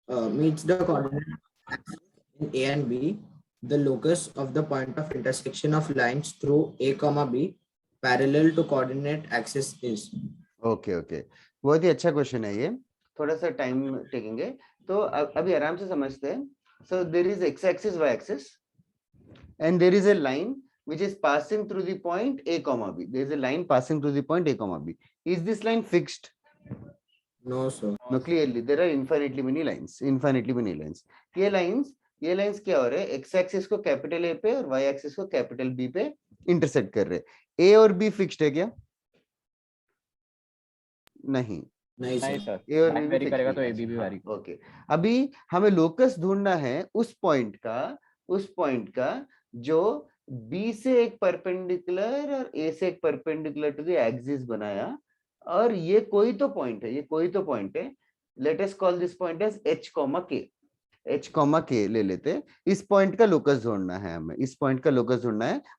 meets the coordinate axis in A and B, the locus of the point of intersection of lines through A comma B parallel to coordinate axis is. Okay okay, बहुत ही अच्छा question है ये, थोड़ा सा time टेकेंगे, तो अभी आराम से समझते हैं. So there is x axis y axis and there is a line which is passing through the point A comma B. There is a line passing through the point A comma B. Is this line fixed? No, sir. No, clearly there are infinitely many lines. ये lines क्या हो रहे हैं? X axis को capital A पे और Y axis को capital B पे इंटरसेक्ट कर रहे हैं. A और B फिक्स्ड है क्या? नहीं सर. A और B वेरी करेगा तो A B भी वेरी. ओके, अभी हमें लोकस ढूंढना है उस पॉइंट का जो B से एक परपेंडिकुलर और A से एक परपेंडिकुलर टू द एक्सिस बनाया, और ये कोई तो पॉइंट है. Let us call this point as H, K ले लेते. इस पॉइंट का लोकस ढूंढना है हमें,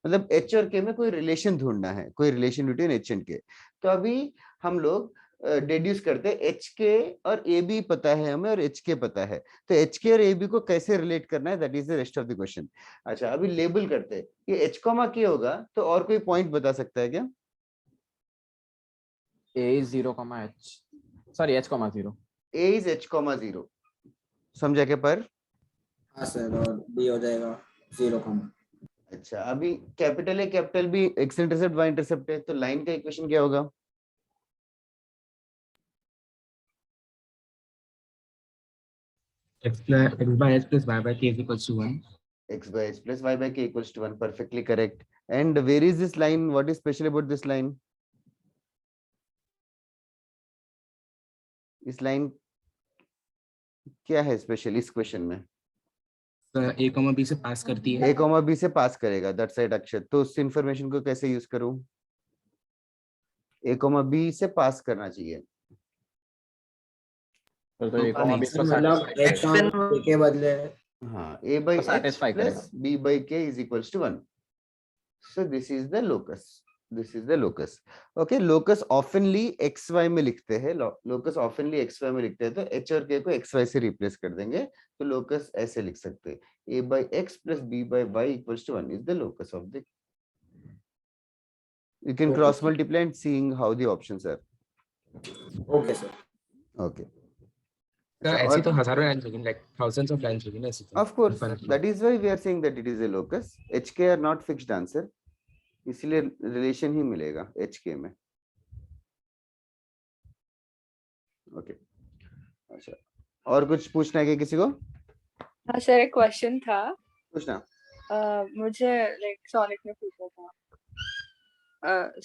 मतलब H और K में कोई रिलेशन ढूंढना है, कोई relation between H and K. तो अभी हम लोग डेड्यूस करते हैं एच के और ए बी पता है हमें और एच के पता है, तो एच के और ए बी को कैसे रिलेट करना है, that is the rest of the question. अच्छा, अभी लेबल करते हैं. ये एच कॉमा के होगा, तो और कोई पॉइंट बता सकता है क्या? A is 0, H. Sorry, H, 0. A is H, 0. समझा क्या पर? हाँ सर, और B हो जाएगा 0, अच्छा, अभी capital A capital B x intercept y intercept है, तो लाइन का इक्वेशन क्या होगा? x by h plus y by k is equals to 1. X by h plus y by k equals to 1. Perfectly correct. And where is this line? What is special about this line? इस line क्या है special इस question में? a comma b से पास करती है. a comma b से पास करेगा, दैट्स राइट अक्षत. तो उस इंफॉर्मेशन को कैसे यूज करूं? a comma b से पास करना चाहिए. तो A, B इसको मतलब satisfy H और K के बदले हाँ, a by h satisfy plus b by k is equals to 1. So this is the locus. Okay, locus oftenly xy में लिखते हैं, तो h और k को xy से रिप्लेस कर देंगे, तो locus ऐसे लिख सकते हैं. a by x plus b by y equals to 1 is the locus of the. You can cross multiply and seeing how the options are. Okay, sir. Okay. ऐसी तो हजारों लाइंस होगी, like thousands of lines होगी ना ऐसी तो. Of course, that is why we are saying that it is a locus. HK are not fixed answer, इसलिए relation ही मिलेगा HK में. ओके, अच्छा, और कुछ पूछना है क्या किसी को? हाँ सर, एक क्वेश्चन था. पूछना. मुझे लाइक सॉनिक ने पूछा था.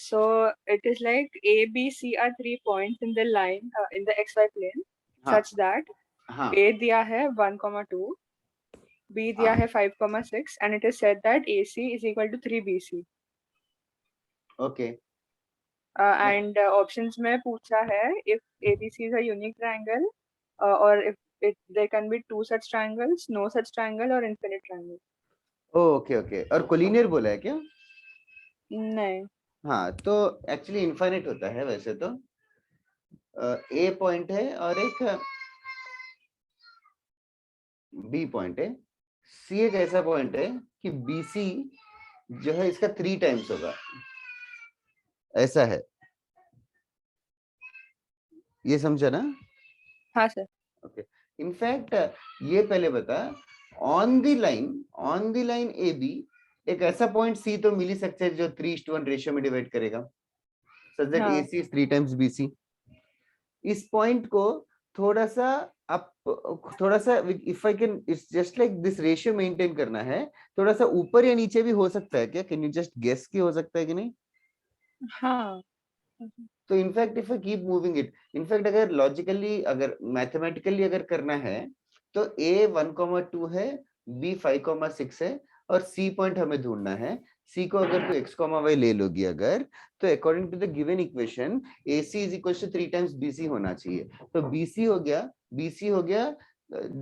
So it is like A, B, C are 3 points in the line in the XY plane, such that A दिया है 1,2, B दिया है 5,6, and it is said that AC is equal to 3BC. Okay. And options में पूछा है if ABC is a unique triangle, or if there can be 2 such triangles, no such triangle, or infinite triangle. Okay okay, और collinear बोला है क्या? नहीं. हाँ, तो एक्चुअली इनफाइनाइट होता है वैसे तो. ए पॉइंट है और एक बी पॉइंट है. सी एक ऐसा पॉइंट है कि बीसी जो है इसका 3 टाइम्स होगा, ऐसा है. ये समझा ना? हाँ सर. ओके, इनफैक्ट ये पहले बता, on the line A B एक ऐसा पॉइंट सी तो मिल ही सकता है जो 3:1 रेशियो में डिवाइड करेगा, such that AC is 3 times BC. इस पॉइंट को थोड़ा सा if I can, it's just like this ratio maintain करना है, थोड़ा सा ऊपर या नीचे भी हो सकता है क्या? कैन यू जस्ट गेस कि हो सकता है कि नहीं? हाँ. तो in fact if I keep moving it, in fact अगर लॉजिकली अगर मैथमेटिकली अगर करना है तो A 1,2 है, B 5,6 है और C पॉइंट हमें ढूंढना है. C को अगर तो x, y ले लोगी अगर, तो according to the given equation AC is equals to 3 times BC होना चाहिए. तो BC हो गया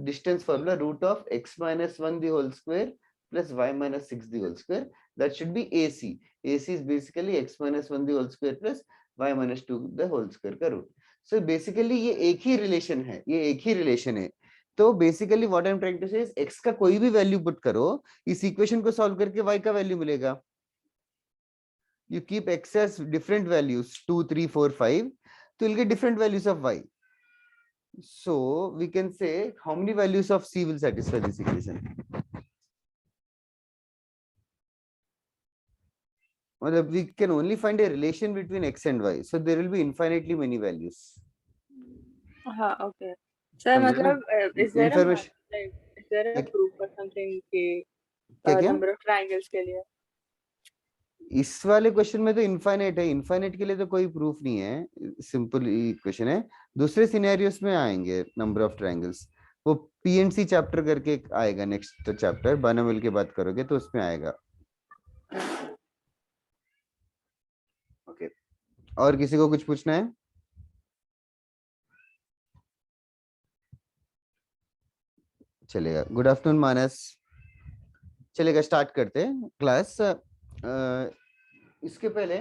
distance formula root of x minus 1 the whole square plus y minus 6 the whole square. That should be AC. AC is basically x minus 1 the whole square plus y minus 2 the whole square का root. So basically ये एक ही relation है, तो basically what I am trying to say is x का कोई भी value put करो, इस इक्वेशन को सॉल्व करके y का वैल्यू मिलेगा. You keep x as different values 2, 3, 4, 5, so you'll get different values of y. So we can say how many values of c will satisfy this equation. Well, we can only find a relation between x and y, so there will be infinitely many values. Okay. Sir, मतलब is there Information. is there a proof or something कि number of triangles के लिए? इस वाले question में तो infinite है, infinite के लिए तो कोई प्रूफ नहीं है, सिंपल इक्वेशन है. दूसरे सिनेरियोस में आएंगे नंबर ऑफ ट्रायंगल्स, वो पीएनसी चैप्टर करके आएगा, नेक्स्ट चैप्टर बानामल के बात करोगे तो उसमें आएगा. ओके, और किसी को कुछ पूछना है? चलेगा. गुड आफ्टरनून मानस. चलेगा, स्टार्ट करते हैं क्लास. इसके पहले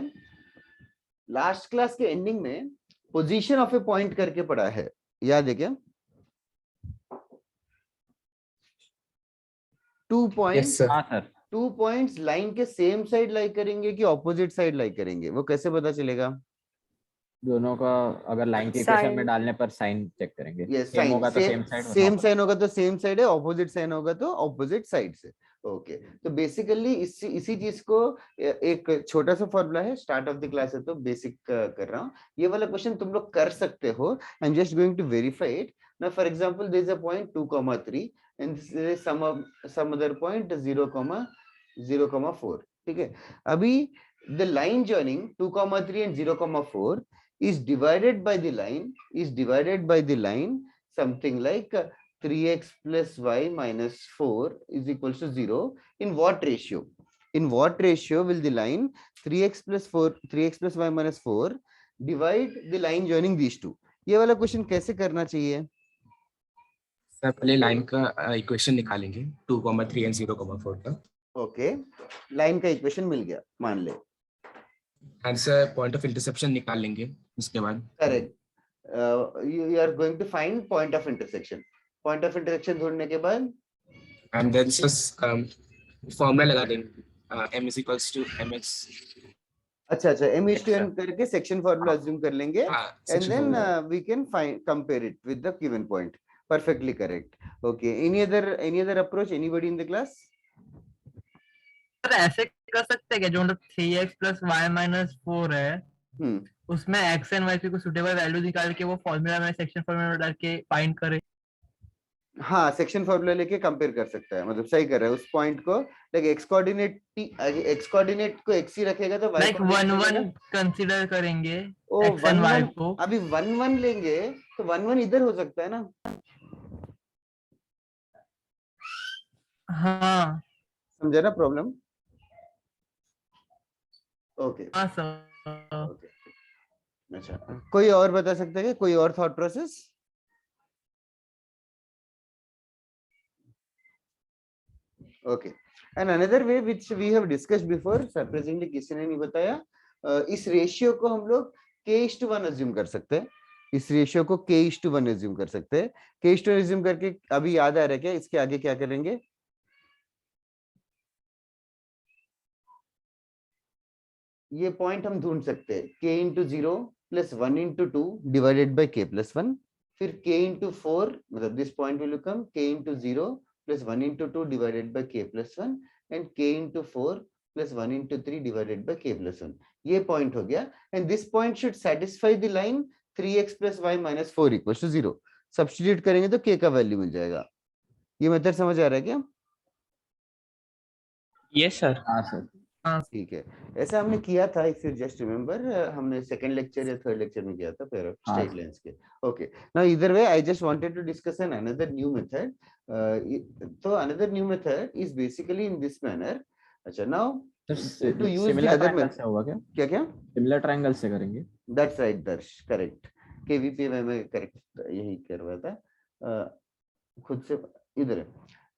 लास्ट क्लास के एंडिंग में पोजीशन ऑफ ए पॉइंट करके पढ़ा है, याद है क्या? 2 पॉइंट्स. Yes, sir. हाँ सर. 2 पॉइंट्स लाइन के सेम साइड लाई करेंगे कि ऑपोजिट साइड लाई करेंगे, वो कैसे पता चलेगा? दोनों का अगर लाइन के इक्वेशन में डालने पर साइन चेक करेंगे. यस, सेम होगा तो सेम साइड, सेम साइन होगा तो सेम साइड है, ऑपोजिट साइन होगा तो ऑपोजिट साइड से. ओके, तो बेसिकली इसी चीज को एक छोटा सा फॉर्मूला है, स्टार्ट ऑफ द क्लास है तो बेसिक कर रहा हूँ. ये वाला क्वेश्चन तुम लोग कर सकते हो. I am just going to verify it. Now for example there is a point 2,3 and this is some other point 0,0,4. ठीक है, अभी the line joining 2,3 and 0,4 is divided by the line something like 3x plus y minus 4 is equals to 0. In what ratio? In what ratio will the line 3x plus y minus 4 divide the line joining these two? ये वाला question कैसे करना चाहिए? Sir पहले line का equation निकालेंगे 2,3 and 0,4 का. Okay, line का इक्वेशन मिल गया मान ले. आंसर पॉइंट ऑफ इंटरसेक्शन निकाल लेंगे उसके बाद. Correct. you are going to find point of intersection. Point of intersection ढूंढने के बाद एंड देन जस्ट फॉर्मूला लगा देंगे m is equals to mx. अच्छा, m is to n करके सेक्शन फॉर्मूला अज्यूम कर लेंगे and then we can compare it with the given point. Perfectly correct. Okay, any other approach, anybody in the class? Sir ऐसे कर सकते हैं क्या, जो मतलब 3x plus y minus 4 है, उसमें x and y की कोई सुटेबल वैल्यू निकाल के वो फॉर्मूला में सेक्शन फॉर्मूला में डाल के फाइंड करे? हाँ, सेक्शन फॉर्मूला लेके कंपेयर कर सकता है, मतलब सही कर रहा है. उस पॉइंट को लाइक x कोऑर्डिनेट को x ही रखेगा तो y लाइक 1-1 कंसीडर करेंगे x and y को. अभी 1-1 लेंगे तो 1-1 इधर हो सकता है ना. हाँ, समझा ना प्रॉब्लम? ओके. हाँ सर. अच्छा, कोई और बता सकता है क्या? कोई और thought process? Okay, and another way which we have discussed before, surprisingly किसी ने नहीं बताया, इस रेशियो को हम लोग k:1 अज्यूम कर सकते हैं. इस रेशियो को k:1 अज्यूम कर सकते हैं. k:1 अज्यूम करके अभी याद आ रहा है क्या इसके आगे क्या करेंगे? ये पॉइंट हम ढूंढ सकते हैं k into 0 plus 1 into 2 divided by k plus 1. फिर k into 4, मतलब this point will become k into 0 plus 1 into 2 divided by k plus 1 and k into 4 plus 1 into 3 divided by k plus 1. ये point हो गया and this point should satisfy the line 3x plus y minus 4 equals to 0. Substitute करेंगे तो k का value मिल जाएगा. ये method समझ आ रहा है क्या? Yes sir. हाँ सर. ठीक है, ऐसा हमने किया था, इफ यू जस्ट रिमेम्बर, हमने सेकंड लेक्चर या थर्ड लेक्चर में किया था पेयर ऑफ स्ट्रेट लाइंस के. ओके, नाउ इधर we I just wanted to discuss an another new method. तो another new method is basically in this manner. अच्छा, now to use the other method से होगा क्या? क्या सिमिलर ट्रायंगल से करेंगे. दैट्स राइट दर्श, करेक्ट. केवीपी में करेक्ट यही कर रहा था खुद से. इधर है.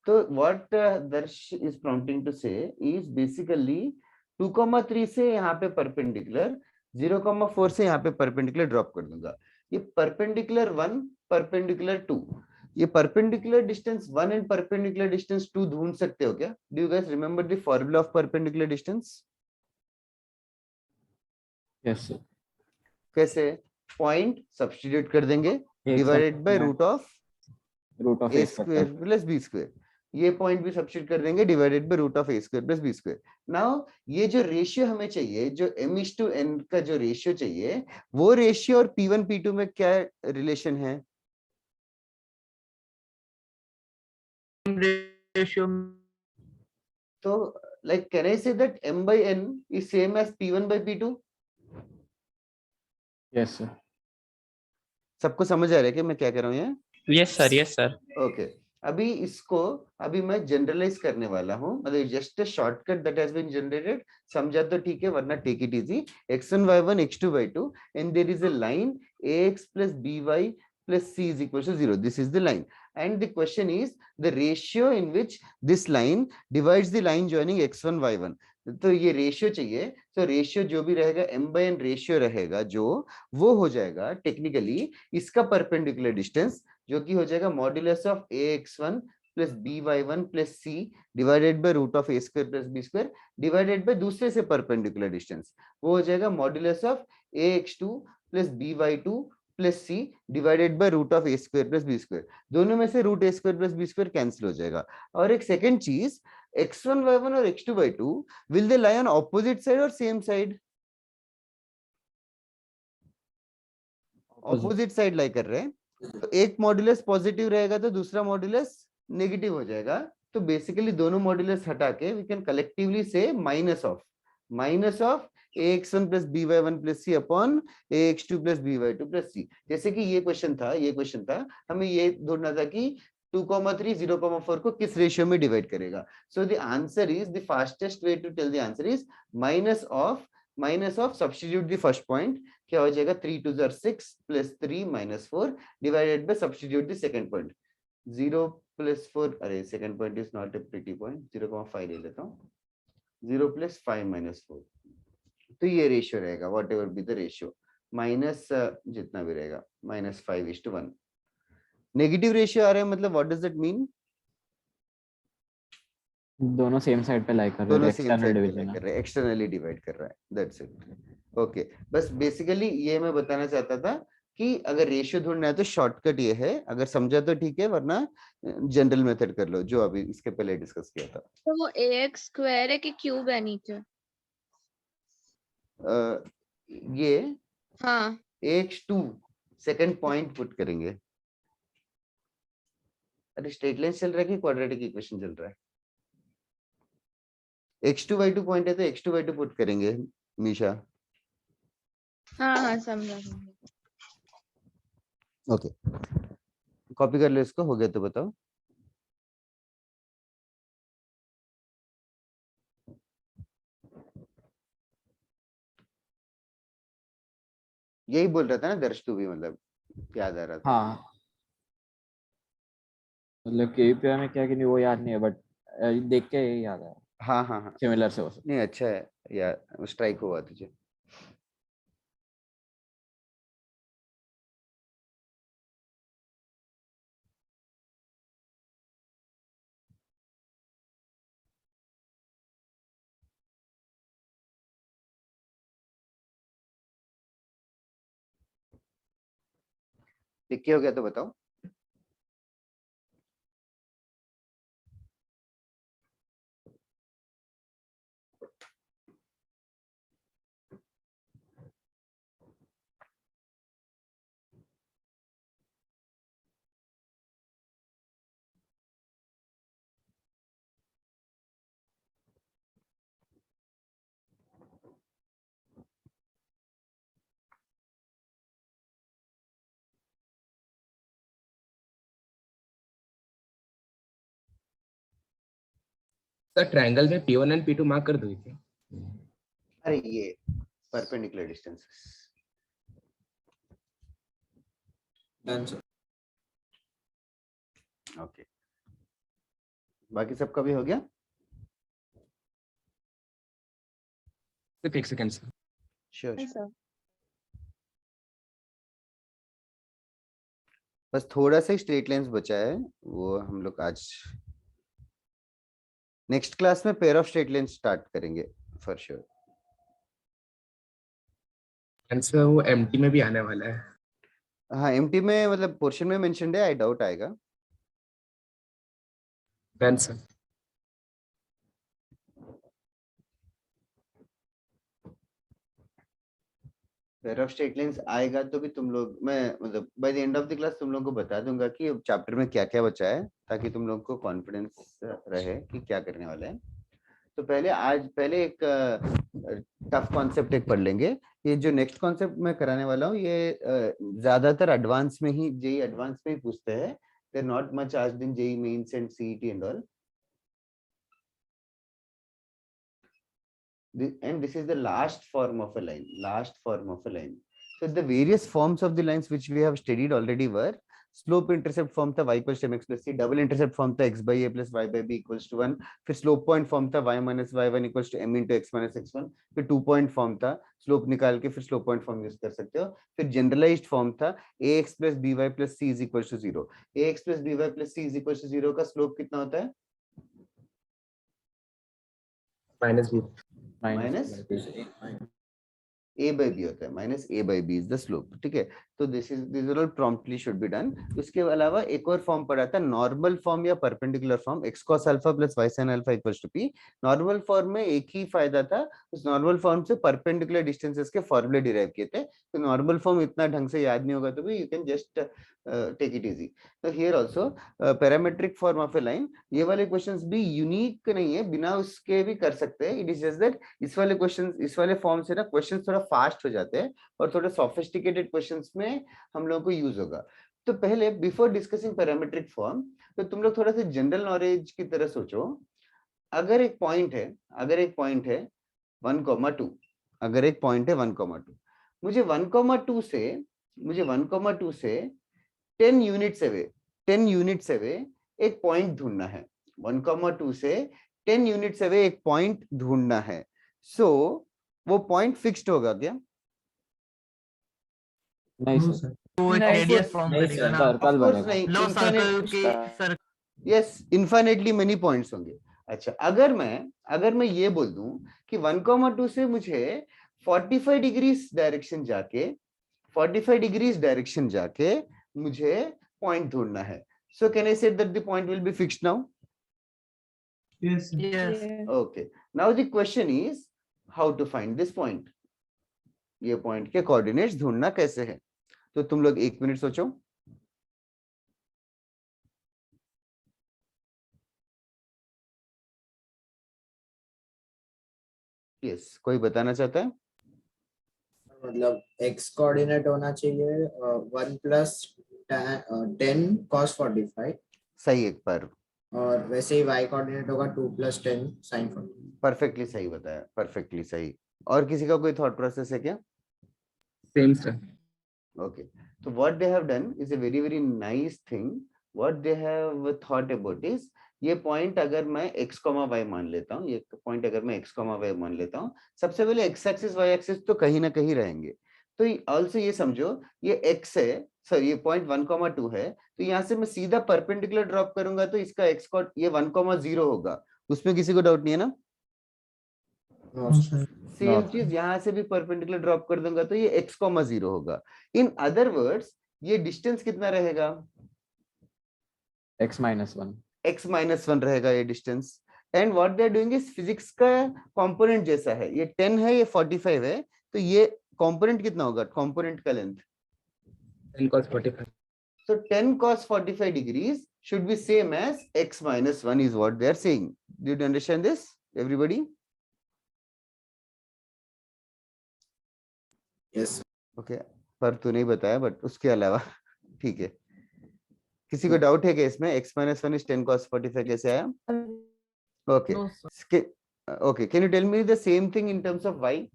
तो what Darsh is prompting to say is basically 2,3 से यहाँ पे परपेंडिकुलर, 0,4 से यहाँ पे परपेंडिकुलर ड्रॉप कर दूंगा. ये परपेंडिकुलर 1, परपेंडिकुलर 2. ये perpendicular distance 1 and perpendicular distance 2 ढूंढ सकते हो क्या? Do you guys remember the formula of perpendicular distance? Yes sir. कैसे? पॉइंट सब्स्टिट्यूट कर देंगे divided by root of a a square plus b square, ये पॉइंट भी सब्स्टिट्यूट कर देंगे divided by root of a square plus b square. Now ये जो ratio हमें चाहिए, जो m/n का जो रेशियो चाहिए, वो रेशियो और p1 p2 में क्या रिलेशन है? रेशियो। तो like can I say that m/n is same as p1 by p2? Yes sir. सबको समझ आ रहा है कि मैं क्या कह रहा हूँ यहाँ? Yes sir, yes sir. Okay, अभी इसको अभी मैं जनरलाइज करने वाला हूँ, मतलब just a shortcut that has been generated. समझा तो ठीक है, वरना take it easy. x1 y1 x2 y2 and there is a line ax plus by plus c is equal to 0. This is the line, and the question is the ratio in which this line divides the line joining x1 y1. तो ये ratio चाहिए, तो ratio जो भी रहेगा m/n ratio रहेगा, जो वो हो जाएगा टेक्निकली इसका परपेंडिकुलर डिस्टेंस, जो कि हो जाएगा modulus of ax1 plus by1 plus c divided by root of a square plus b square divided by दूसरे से परपेंडिकुलर डिस्टेंस, वो हो जाएगा modulus of ax2 plus by2 plus c divided by root of a square plus b square. दोनों में से root a square plus b square cancel हो जाएगा। और एक सेकंड चीज, x1 y1 और x2 y2 will they lie on opposite side और same side? Opposite side lie कर रहे हैं, तो एक मॉड्यूलस पॉजिटिव रहेगा तो दूसरा मॉड्यूलस नेगेटिव हो जाएगा। तो बेसिकली दोनों मॉड्यूलस हटा के वी कैन कलेक्टिवली से minus of ax1 plus by1 plus c upon ax2 plus by2 plus c। जैसे कि ये क्वेश्चन था, हमें ये ढूंढना था कि 2,3 0,4 को किस रेशियो में डिवाइड करेगा। So the answer is, the fastest way to tell the answer is minus of substitute the first point, क्या हो जाएगा 3 2 6 plus 3 minus 4 divided by substitute the second point 0 plus 4, अरे second point is not a pretty point, 0,5 ले लेता हूँ, 0 plus 5 minus 4, तो ये ratio रहेगा what ever be the ratio, minus जितना भी रहेगा -5:1। नेगेटिव रेशियो आ रहा है, मतलब व्हाट डज दैट मीन? दोनों सेम साइड पे लाई कर रहे हैं, एक्सटर्नल डिवीजन कर रहे हैं, एक्सटर्नली डिवाइड कर रहा है, दैट्स इट। ओके, बस बेसिकली ये मैं बताना चाहता था कि अगर रेशियो ढूंढना है तो शॉर्टकट ये है, अगर समझा तो ठीक है, वरना जनरल मेथड कर लो जो अभी इसके पहले डिस्कस किया था। तो वो ax स्क्वायर है कि क्यूब है नीचे? ये हाँ, ax2 सेकंड पॉइंट पुट करेंगे। अरे स्ट्रेट लाइन चल रहा है कि क्वाड्रेटिक इक्वेशन चल रहा है? x2 y2 पॉइंट है तो x2 y2 पुट करेंगे मीशा। हाँ समझा। ओके, कॉपी कर लो इसको, हो गया तो बताओ। यही बोल रहा था ना दर्श, तू भी, मतलब याद आ रहा था? हाँ, मतलब केवीपीआई में क्या कि नहीं वो याद नहीं है, बट देख के यही याद है। हाँ सिमिलर से हो सकता नहीं, अच्छा है यार, स्ट्राइक हुआ तुझे। लिख के हो गया तो बताओ। सर ट्रायंगल में P1 एंड P2 मार्क कर दो क्या? अरे ये perpendicular distances. Done sir. Okay, बाकी सबका भी हो गया? सिर्फ एक सेकंड सर। श्योर। सर बस थोड़ा सा स्ट्रेट लाइंस बचा है, वो हम लोग आज नेक्स्ट क्लास में pair of straight line start करेंगे फॉर श्योर। आंसर वो एमटी में भी आने वाला है। हाँ एमटी में मतलब पोर्शन में मेंशन्ड है, आई डाउट आएगा। Done sir. Pair of straight lines आएगा तो भी तुम लोग, मैं मतलब by the end of the class तुम लोगों को बता दूंगा कि चैप्टर में क्या क्या बचा है, ताकि तुम लोग को कॉन्फिडेंस रहे कि क्या करने वाले हैं। तो पहले एक टफ कॉन्सेप्ट एक पढ़ लेंगे। ये जो नेक्स्ट कॉन्सेप्ट मैं कराने वाला हूँ ये ज्यादातर एडवांस में ही, जेई एडवांस में ही पूछते हैं। They are not much asked in JEE Mains and CET and all. And this is the last form of a line. So the various forms of the lines which we have studied already were slope intercept form था y equals to mx plus c, double intercept form था x by a plus y by b equals to 1, फिर slope point form था y minus y1 equals to m into x minus x1, फिर 2 point form था, slope निकाल के फिर slope point form use कर सकते हो, फिर generalized form था ax plus by plus c is equals to 0. ax plus by plus c is equals to 0 का slope कितना होता है? माइनस a by b होता है, minus a by b is the slope. ठीक है, तो this all promptly should be done. उसके अलावा एक और फॉर्म पढ़ा था, नॉर्मल फॉर्म या perpendicular form, x cos alpha plus y sin alpha equals to p। Normal form में एक ही फायदा था, उस नॉर्मल फॉर्म से परपेंडिकुलर डिस्टेंसेस के फॉर्मूले डिराइव किए थे। तो नॉर्मल फॉर्म इतना ढंग से याद नहीं होगा तो भी you can just take it easy. तो here also parametric form of a line, ये वाले क्वेश्चंस भी यूनिक नहीं है, बिना उसके भी कर सकते हैं। इट इज जस्ट दैट इस वाले क्वेश्चन, इस वाले फॉर्म से ना क्वेश्चन थोड़ा फास्ट हो जाते हैं और थोड़े सोफिस्टिकेटेड क्वेश्चंस में हम लोगों को यूज होगा। तो पहले बिफोर डिस्कसिंग पैरामेट्रिक फॉर्म, तो तुम लोग थोड़ा सा जनरल नॉलेज की तरह सोचो। अगर एक पॉइंट है 1,2, अगर एक पॉइंट है 1,2, मुझे 1,2 से 10 यूनिट्स अवे एक पॉइंट ढूंढना है। 1,2 से 10 यूनिट्स अवे एक पॉइंट ढूंढना है। सो वो पॉइंट फिक्स्ड होगा क्या? नहीं सर, वो एक रेडियस फॉर्म करेगा ना, सर्कल बनेगा। लो सर्कल के यस, इनफाइनाइटली मेनी पॉइंट्स होंगे। अच्छा, अगर मैं ये बोल दूं कि 1,2 से मुझे 45 डिग्रीज डायरेक्शन जाके मुझे पॉइंट ढूंढना है। सो can I say that the point will be fixed now? Yes okay, now the question is how to find this point. ये पॉइंट के कोऑर्डिनेट्स ढूंढना कैसे है? तो तुम लोग 1 मिनट सोचो। यस, कोई बताना चाहता है? मतलब x कोऑर्डिनेट होना चाहिए 1 प्लस 10 cos 45, सही, एक बार और वैसे ही y कोऑर्डिनेट होगा 2 प्लस 10 sin 45। परफेक्टली सही बताया, परफेक्टली सही। और किसी का कोई थॉट प्रोसेस है क्या? Same sir. Okay, so what they have done is a very very nice thing. What they have thought about is, ये पॉइंट अगर मैं x, y मान लेता हूँ, ये पॉइंट अगर मैं x, y मान लेता हूँ, सबसे पहले x एक्सिस y एक्सिस तो कहीं ना कहीं रहेंगे। तो ऑल्सो ये समझो ये x है, सर ये पॉइंट 1,2 है, तो यहाँ से मैं सीधा परपेंडिकुलर ड्रॉप करूंगा तो इसका x कॉर्ड ये 1,0 होगा। उसमें किसी को डाउट नहीं है ना? सेम चीज यहाँ से भी परपेंडिकुलर ड्रॉप कर दूंगा तो ये x, 0 होगा। इन अदर वर्ड्स ये डिस्टेंस कितना रहेगा? x minus 1 रहेगा ये distance. And what they are doing is physics का कंपोनेंट जैसा है, ये 10 है, ये 45 है, तो ये कंपोनेंट कितना होगा? कंपोनेंट का length 10 cos 45। So 10 cos 45 degrees should be same as x minus 1 is what they are saying. Did you understand this, everybody? Yes. Okay, पर तू नहीं बताया, बट उसके अलावा ठीक है। किसी को डाउट है कि इसमें x minus 1 is 10 cos 45 कैसे आया? Okay. Okay, can you tell me the same thing in terms of y?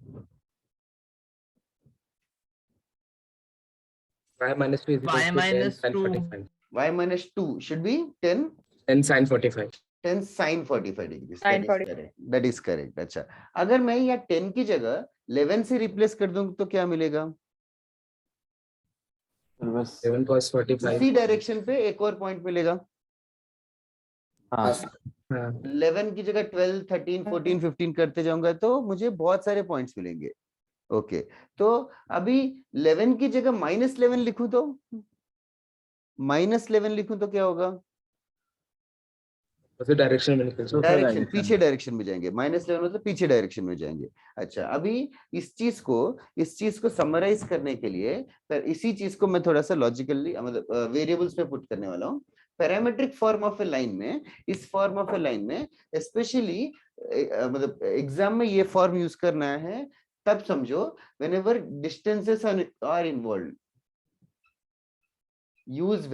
y minus 2 is equal y to minus 10 sin 2. 45. y minus 2 should be 10 sin 45. 10 sin 45 degrees. Sin That is correct. अच्छा, अगर मैं यहाँ 10 की जगह 11 से replace कर दूं तो क्या मिलेगा? बस 7 cos 45. उसी डायरेक्शन पे एक और पॉइंट मिलेगा। हाँ 11 की जगह 12, 13, 14, 15 करते जाऊंगा तो मुझे बहुत सारे पॉइंट्स मिलेंगे। ओके, तो अभी 11 की जगह -11 लिखूं तो -11 लिखूं तो क्या होगा? उसी डायरेक्शन में निकल जाएगा। डायरेक्शन, पीछे डायरेक्शन में जाएंगे। -11 मतलब पीछे डायरेक्शन में जाएंगे। अच्छा, अभी इस चीज को समराइज करने के लिए फिर इसी चीज को मैं थोड़ा सा लॉजिकली मतलब वेरिएबल्स में पुट करने वाला हूँ। Parametric form of a line में, इस फॉर्म ऑफ ए लाइन में स्पेशली मतलब एग्जाम में ये फॉर्म यूज करना है तब समझो, whenever distances are involve, use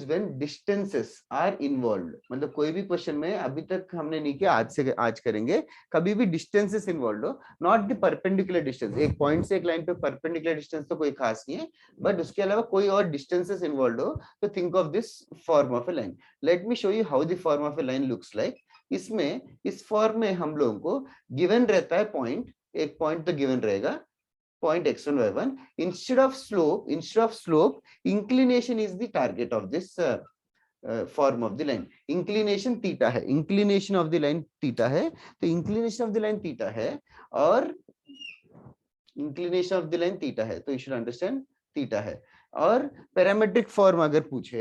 when distances are involve. मतलब कोई भी क्वेश्चन में अभी तक हमने नहीं किया, आज करेंगे, कभी भी डिस्टेंसेस इन्वॉल्व हो, नॉट द परपेंडिकुलर डिस्टेंस। एक पॉइंट से एक लाइन पे परपेंडिकुलर डिस्टेंस तो कोई खास नहीं है, बट उसके अलावा कोई और डिस्टेंसेस इन्वॉल्व हो तो think of this form of a line. Let me show you how the form of a line looks like. इसमें इस फॉर्म में हम लोगों को गिवन रहता है पॉइंट, एक पॉइंट तो गिवन रहेगा, point x1 y1. Instead of slope, inclination is the target of this form of the line. Inclination theta है, inclination of the line theta है, तो inclination of the line theta है और inclination of the line theta है, तो you should understand theta है। और parametric form अगर पूछे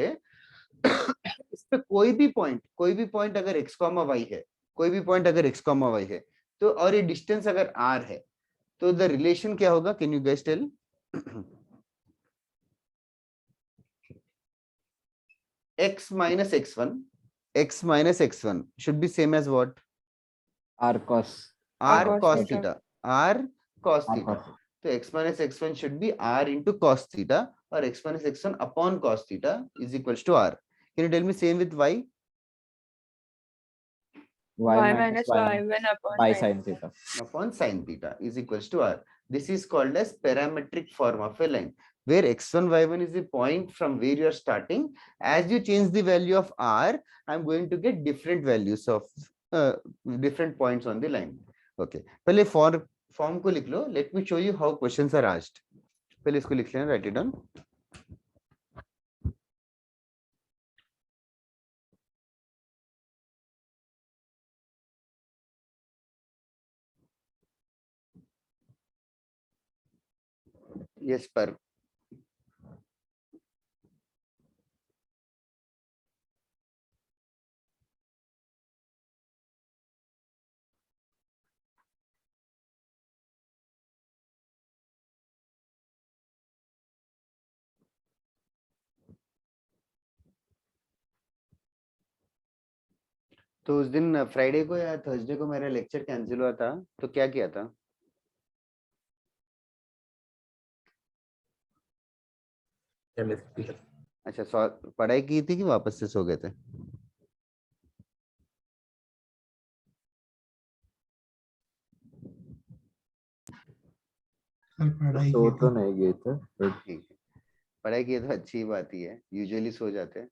इस पे कोई भी पॉइंट अगर x, y है, कोई भी पॉइंट अगर x, y है तो, और ये डिस्टेंस अगर r है तो द रिलेशन क्या होगा? Can you guess tell? x minus x1 should be same as what? r cos theta. R cos theta. So x minus x1 should be r into cos theta, or x minus x1 upon cos theta is equals to r. Can you tell me same with y? Y minus y1 by sin theta upon sin theta is equals to r. This is called as parametric form of a line, where x1, y1 is the point from where you are starting. As you change the value of r, I'm going to get different values of different points on the line. Okay, पहले form को लिख लो. Let me show you how questions are asked. पहले इसको लिख लेना, write it down. Yes, पर तो उस दिन फ्राइडे को या थर्सडे को मेरा लेक्चर कैंसिल हुआ था, तो क्या किया था? अच्छा, पढ़ाई की थी कि वापस से सो गए थे? सो तो नहीं गए थे। ठीक है, पढ़ाई की तो अच्छी बात ही है, यूजुअली सो जाते हैं।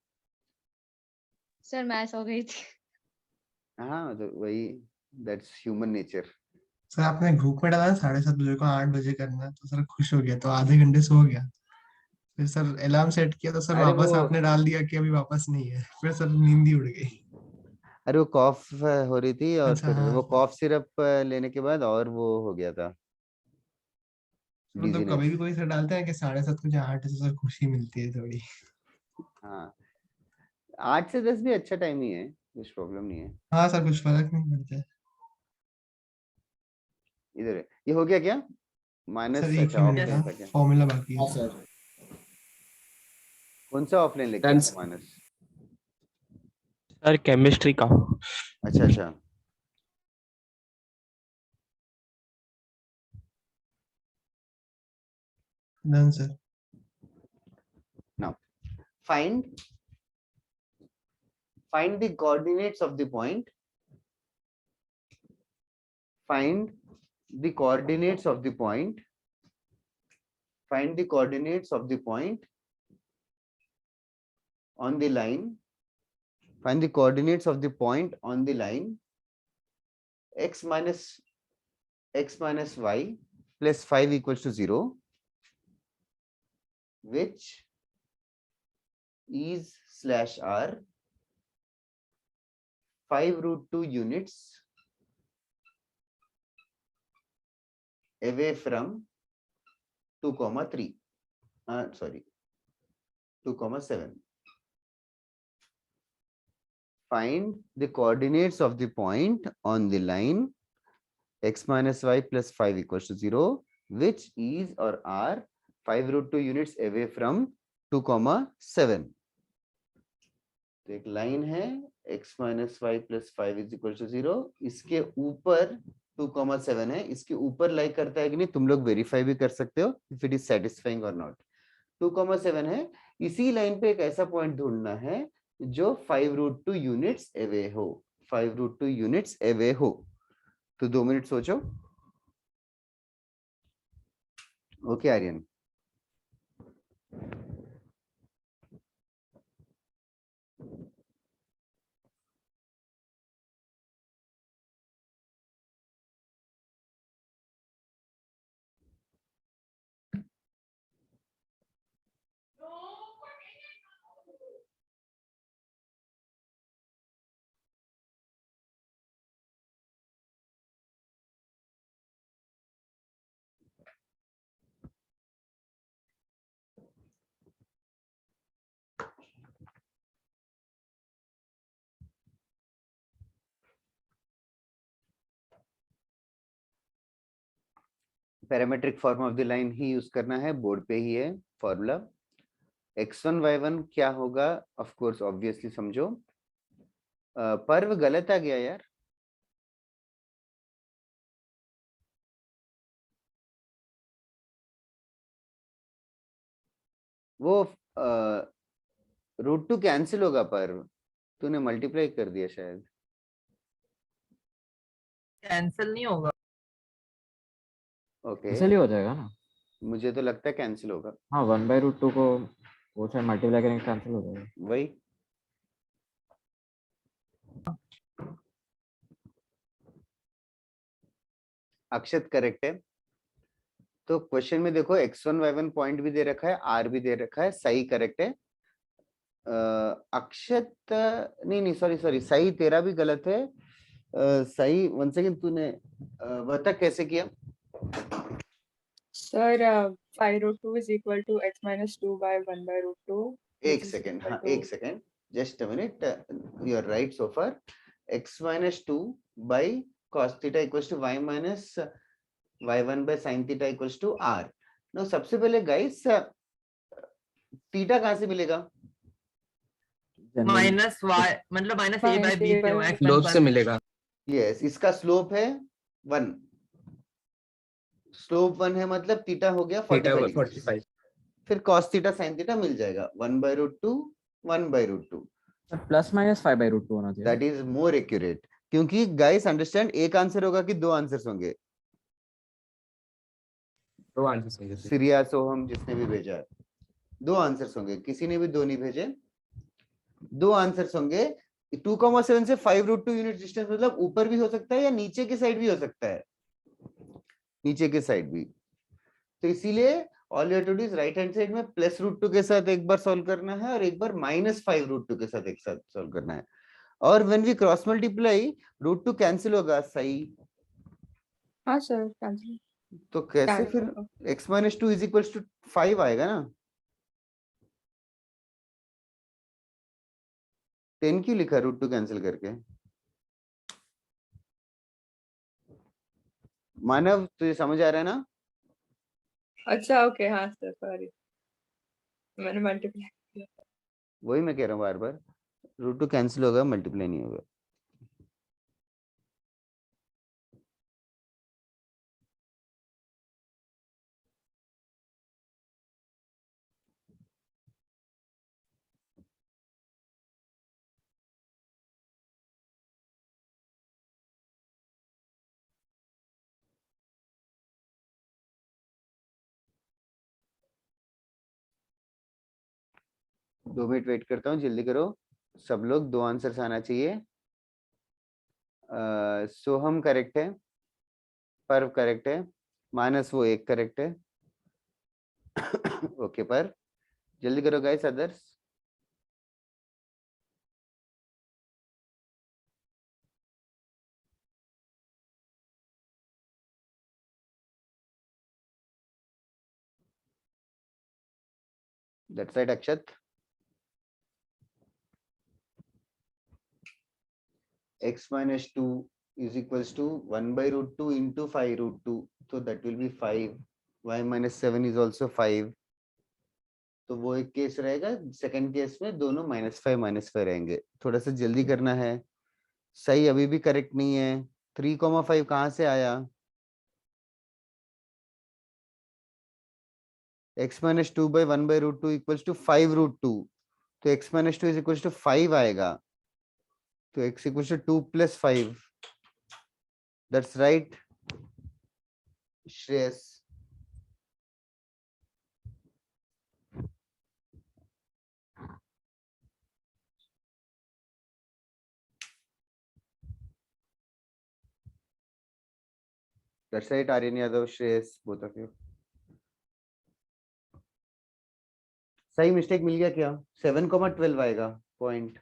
सर मैं सो गई थी। हाँ, तो वही, दैट्स ह्यूमन नेचर। सर आपने ग्रुप में डाला 7:30 बजे को 8 बजे करना है, तो सर खुश हो गया, तो आधे घंटे सो गया। फिर सर अलार्म सेट किया तो सर वापस आपने डाल दिया कि अभी वापस नहीं है, फिर सर नींद ही उड़ गई। अरे वो कॉफ हो रही थी और अच्छा, फिर हाँ, वो कॉफ सिरप लेने के बाद और वो हो गया था, मतलब कभी भी कोई सर डालते हैं कि 7:30 को 8 से सर खुशी मिलती है थोड़ी। हाँ, 8 से 10 भी अच्छा टाइम ही है, कुछ प्रॉब्लम नहीं है। हाँ सर, कुछ फर्क नहीं पड़ता है। इधर है, ये हो गया क्या? माइनस, सर एक ही मिनट का फॉर्मूला बाकी है सर। कौन सा ऑफलाइन लेक्चर है? माइनस सर केमिस्ट्री का। अच्छा, done sir. now find the coordinates of the point. Find the coordinates of the point. Find the coordinates of the point on the line. Find the coordinates of the point on the line x minus y plus 5 equals to 0. which is slash r 5√2 units away from 2,3 sorry 2,7. Find the coordinates of the point on the line x minus y plus 5 equals to 0, which is or are 5√2 units away from 2,7. तो एक line है x minus y plus 5 is equal to 0, इसके ऊपर 2,7 है, इसके ऊपर like करता है कि नहीं, तुम लोग वेरीफाई भी कर सकते हो if it is satisfying or not. 2,7 है, इसी लाइन पे एक ऐसा पॉइंट ढूंढना है जो 5√2 यूनिट्स अवे हो, 5√2 यूनिट्स अवे हो. तो 2 मिनट सोचो. Okay Aryan. Parametric form of the line ही यूज करना है, बोर्ड पे ही है फॉर्मूला. x1 y1 क्या होगा, ऑफ कोर्स ऑब्वियसली समझो. पर्व गलत आ गया यार. वो √2 कैंसिल होगा, पर्व तूने मल्टीप्लाई कर दिया शायद. कैंसिल नहीं होगा. ओके कैंसिल ही हो जाएगा ना. मुझे तो लगता है कैंसिल होगा. हाँ 1/√2 को वो से मल्टीप्लाई करेंगे कैंसिल हो जाएगा. वही अक्षत करेक्ट है. तो क्वेश्चन में देखो x1 y1 पॉइंट भी दे रखा है, r भी दे रखा है, सही करेक्ट है. अक्षत नहीं सॉरी सही तेरा भी गलत है. सही वन सेकंड, तूने बता कैसे किया. Sir 5√2 is equal to x minus 2 by 1/√2. एक सेकंड, हाँ एक second, just a minute. You are right so far. x minus 2 by cos theta equals to y minus y1 by sin theta equals to r. now सबसे पहले guys theta कहाँ से मिलेगा. Minus y मतलब minus a by b पे x slope से मिलेगा. Yes, इसका स्लोप है 1. स्लोप 1 है मतलब थीटा हो गया 45. फिर cos थीटा sin थीटा मिल जाएगा 1/√2 1/√2. प्लस माइनस 5/√2 होना चाहिए. That is more accurate. क्योंकि गाइस अंडरस्टैंड, एक आंसर होगा कि 2 आंसर्स होंगे. 2 आंसर्स होंगे. सीरिया सोहम जिसने भी भेजा है 2 आंसर्स होंगे, किसी ने भी 2 नहीं भेजे. 2 आंसर्स होंगे. 2,7 से 5√2 यूनिट डिस्टेंस मतलब ऊपर भी हो सकता है या नीचे की साइड भी हो सकता है. नीचे की साइड भी. तो इसीलिए all you have to do is right hand side में +√2 के साथ एक बार सॉल्व करना है और एक बार -5√2 के साथ एक साथ सॉल्व करना है. और when we cross multiply √2 cancel होगा. सही. हाँ सर कैंसिल. तो कैसे फिर x minus 2 is equals to 5 आएगा ना. 10 क्यों लिखा √2 कैंसिल करके. मानव तुझे समझ आ रहा है ना. अच्छा ओके. हाँ सर सॉरी, मैंने मल्टीप्लाई किया. वही मैं कह रहा हूँ बार बार, √2 कैंसिल होगा, मल्टीप्लाई नहीं होगा. दो मिनट वेट करता हूँ, जल्दी करो सब लोग. 2 आंसर्स आना चाहिए. सोहम करेक्ट है, पर्व करेक्ट है, मानस वो एक करेक्ट है. ओके पर जल्दी करो guys others. That's right, Akshat. X minus 2 is equals to 1 by root 2 into 5 root 2. So that will be 5. Y minus 7 is also 5. तो वो एक केस रहेगा। सेकंड केस में दोनों -5 रहेंगे। थोड़ा सा जल्दी करना है। सही अभी भी करेक्ट नहीं है। 3,5 कहाँ से आया? x minus 2 by 1 by root 2 equals to 5 root 2. तो x minus 2 is equals to 5 आएगा। तो x equals to 2 plus 5. That's right, Shreyas. That's right, Aryan Yadav, Shreyas, both of you. सही मिस्टेक मिल गया क्या? 7,12 आएगा पॉइंट।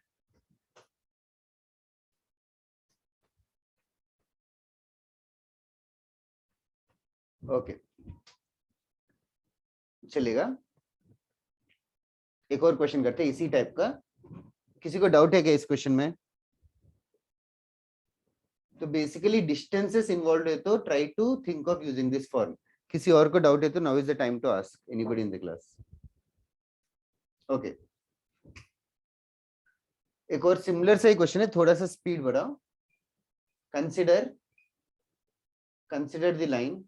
ओके चलेगा। एक और क्वेश्चन करते हैं इसी टाइप का। किसी को डाउट है क्या इस क्वेश्चन में? तो बेसिकली डिस्टेंसेस इन्वॉल्व है तो try to think of using this form. किसी और को डाउट है तो now is the time to ask anybody in the class. Okay एक और सिमिलर सा ही क्वेश्चन है, थोड़ा सा स्पीड बढ़ाओ। Consider the line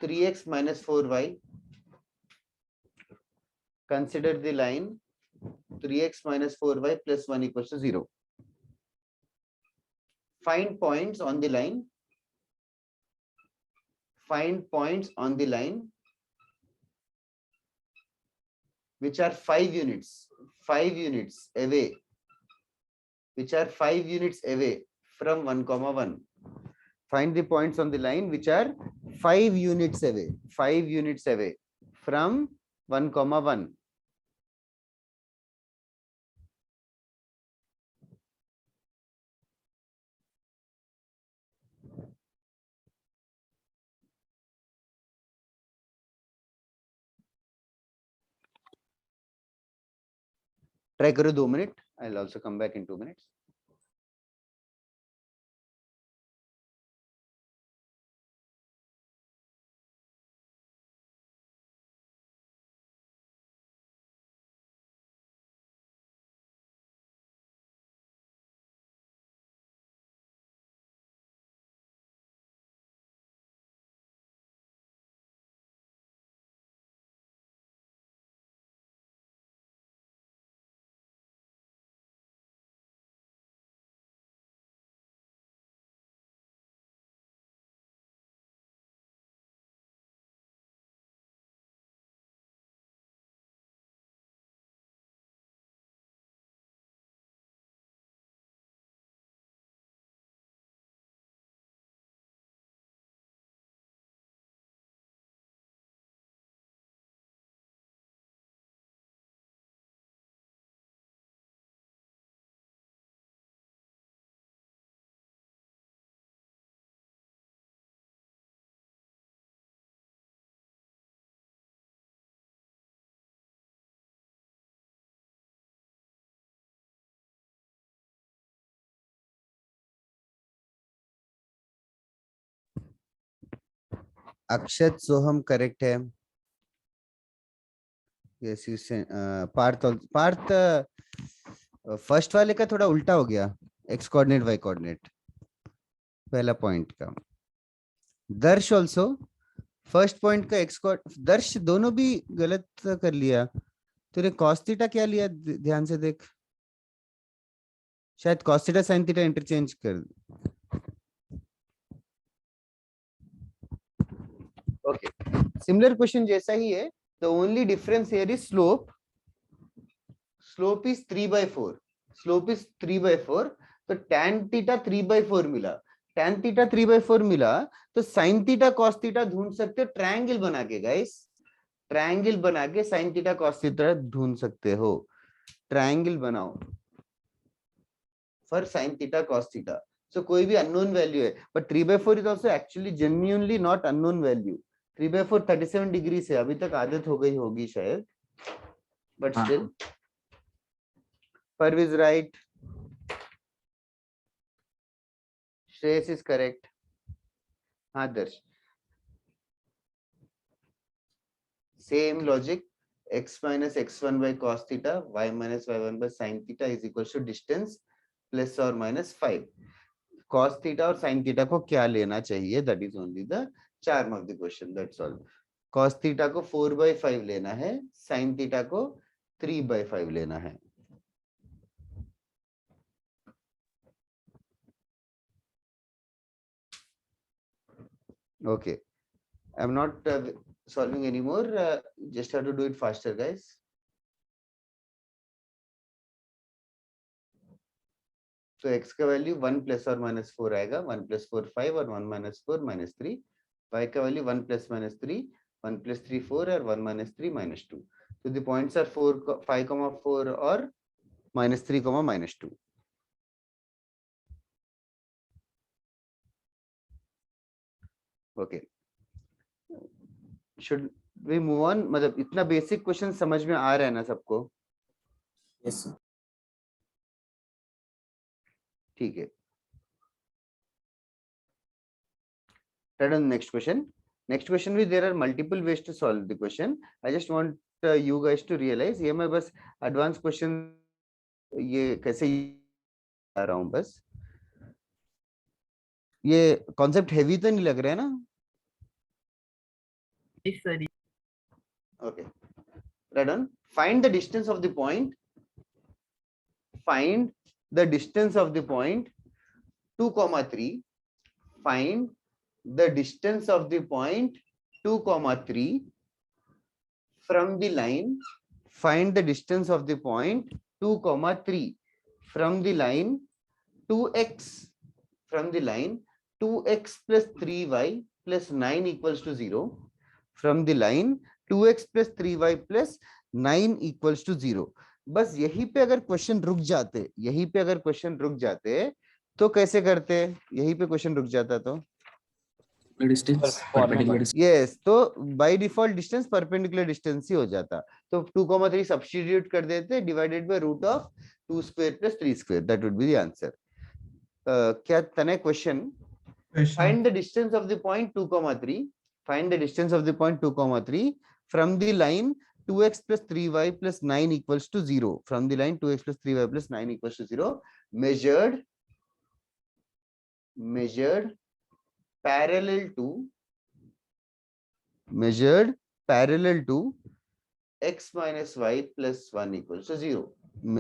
3x minus 4y. Consider the line 3x minus 4y plus 1 equals to 0. Find points on the line. Find points on the line which are 5 units away. Which are 5 units away from 1, 1. Find the points on the line which are 5 units away. 5 units away from 1, 1. Try करो 2 minutes. I'll also come back in 2 minutes. Akshat Soham correct है। Yes you से Partha first वाले का थोड़ा उल्टा हो गया, x coordinate Y coordinate पहला पॉइंट का। दर्श ऑल्सो फर्स्ट पॉइंट का एक्स कोऑर्डिनेट, दर्श दोनों भी गलत कर लिया। तूने कॉस थीटा क्या लिया ध्यान से देख, शायद cos theta sine theta interchange कर। ओके सिमिलर क्वेश्चन जैसा ही है। The only difference here is slope is 3/4। Slope is 3/4। तो tan थीटा 3/4 मिला। tan थीटा 3/4 मिला तो sin थीटा cos थीटा ढूंढ सकते हो ट्रायंगल बना के गाइस। ट्रायंगल बना के साइन थीटा कॉस थीटा ढूंढ सकते हो। ट्रायंगल बनाओ for sine theta cos theta. So कोई भी अननोन वैल्यू है, but 3/4 is also actually genuinely not unknown value. 3/4 37 degree से अभी तक आदत हो गई होगी शायद, but still Parv is right, Shreyas is correct. Adarsh, same logic, x minus x1 by cos theta, y minus y1 by sin theta is equals to distance plus or minus 5. Cos theta और sin theta को क्या लेना चाहिए? That is only the charm of the question. That's all. Cos theta को 4/5 लेना है, sin theta को 3/5 लेना है. Okay, I'm not solving anymore. Just have to do it faster, guys. So x का वैल्यू 1 प्लस और माइनस 4 आएगा, 1 plus 4 5 और 1 माइनस 4 माइनस 3. y का वैल्यू 1 प्लस माइनस 3, 1 प्लस 3 4 और 1 minus 3 minus 2. So the points are 5,4 और minus 3, minus 2. Okay. Should we move on? मतलब इतना basic question समझ में आ रहा है ना सबको? Yes sir. ठीक है. Then next question. Next question with there are multiple ways to solve the question. I just want you guys to realize ये मैं बस advanced question ये कैसे आ रहा हूँ बस. ये concept heavy तो नहीं लग रहा है ना? Okay. Right on. Find the distance of the point. Find the distance of the point 2, 3. Find the distance of the point 2, 3 from the line. Find the distance of the point 2, 3 from the line 2x. From the line 2x plus 3y plus 9 equals to 0. From the line 2x plus 3y plus 9 equals to 0. बस यहीं पे अगर question रुक जाते तो कैसे करते? यहीं पे क्वेश्चन रुक जाता तो यस, तो by default distance perpendicular distance ही हो जाता. तो 2, 3 सब्स्टिट्यूट कर देते divided by root of 2 square plus 3 square. That would be the answer. क्या तने question? Find the distance of the point 2, 3. Find the distance of the point 2, 3 from the line 2x plus 3y plus 9 equals to 0. From the line 2x plus 3y plus 9 equals to 0. Measured parallel to x minus y plus 1 equals to 0.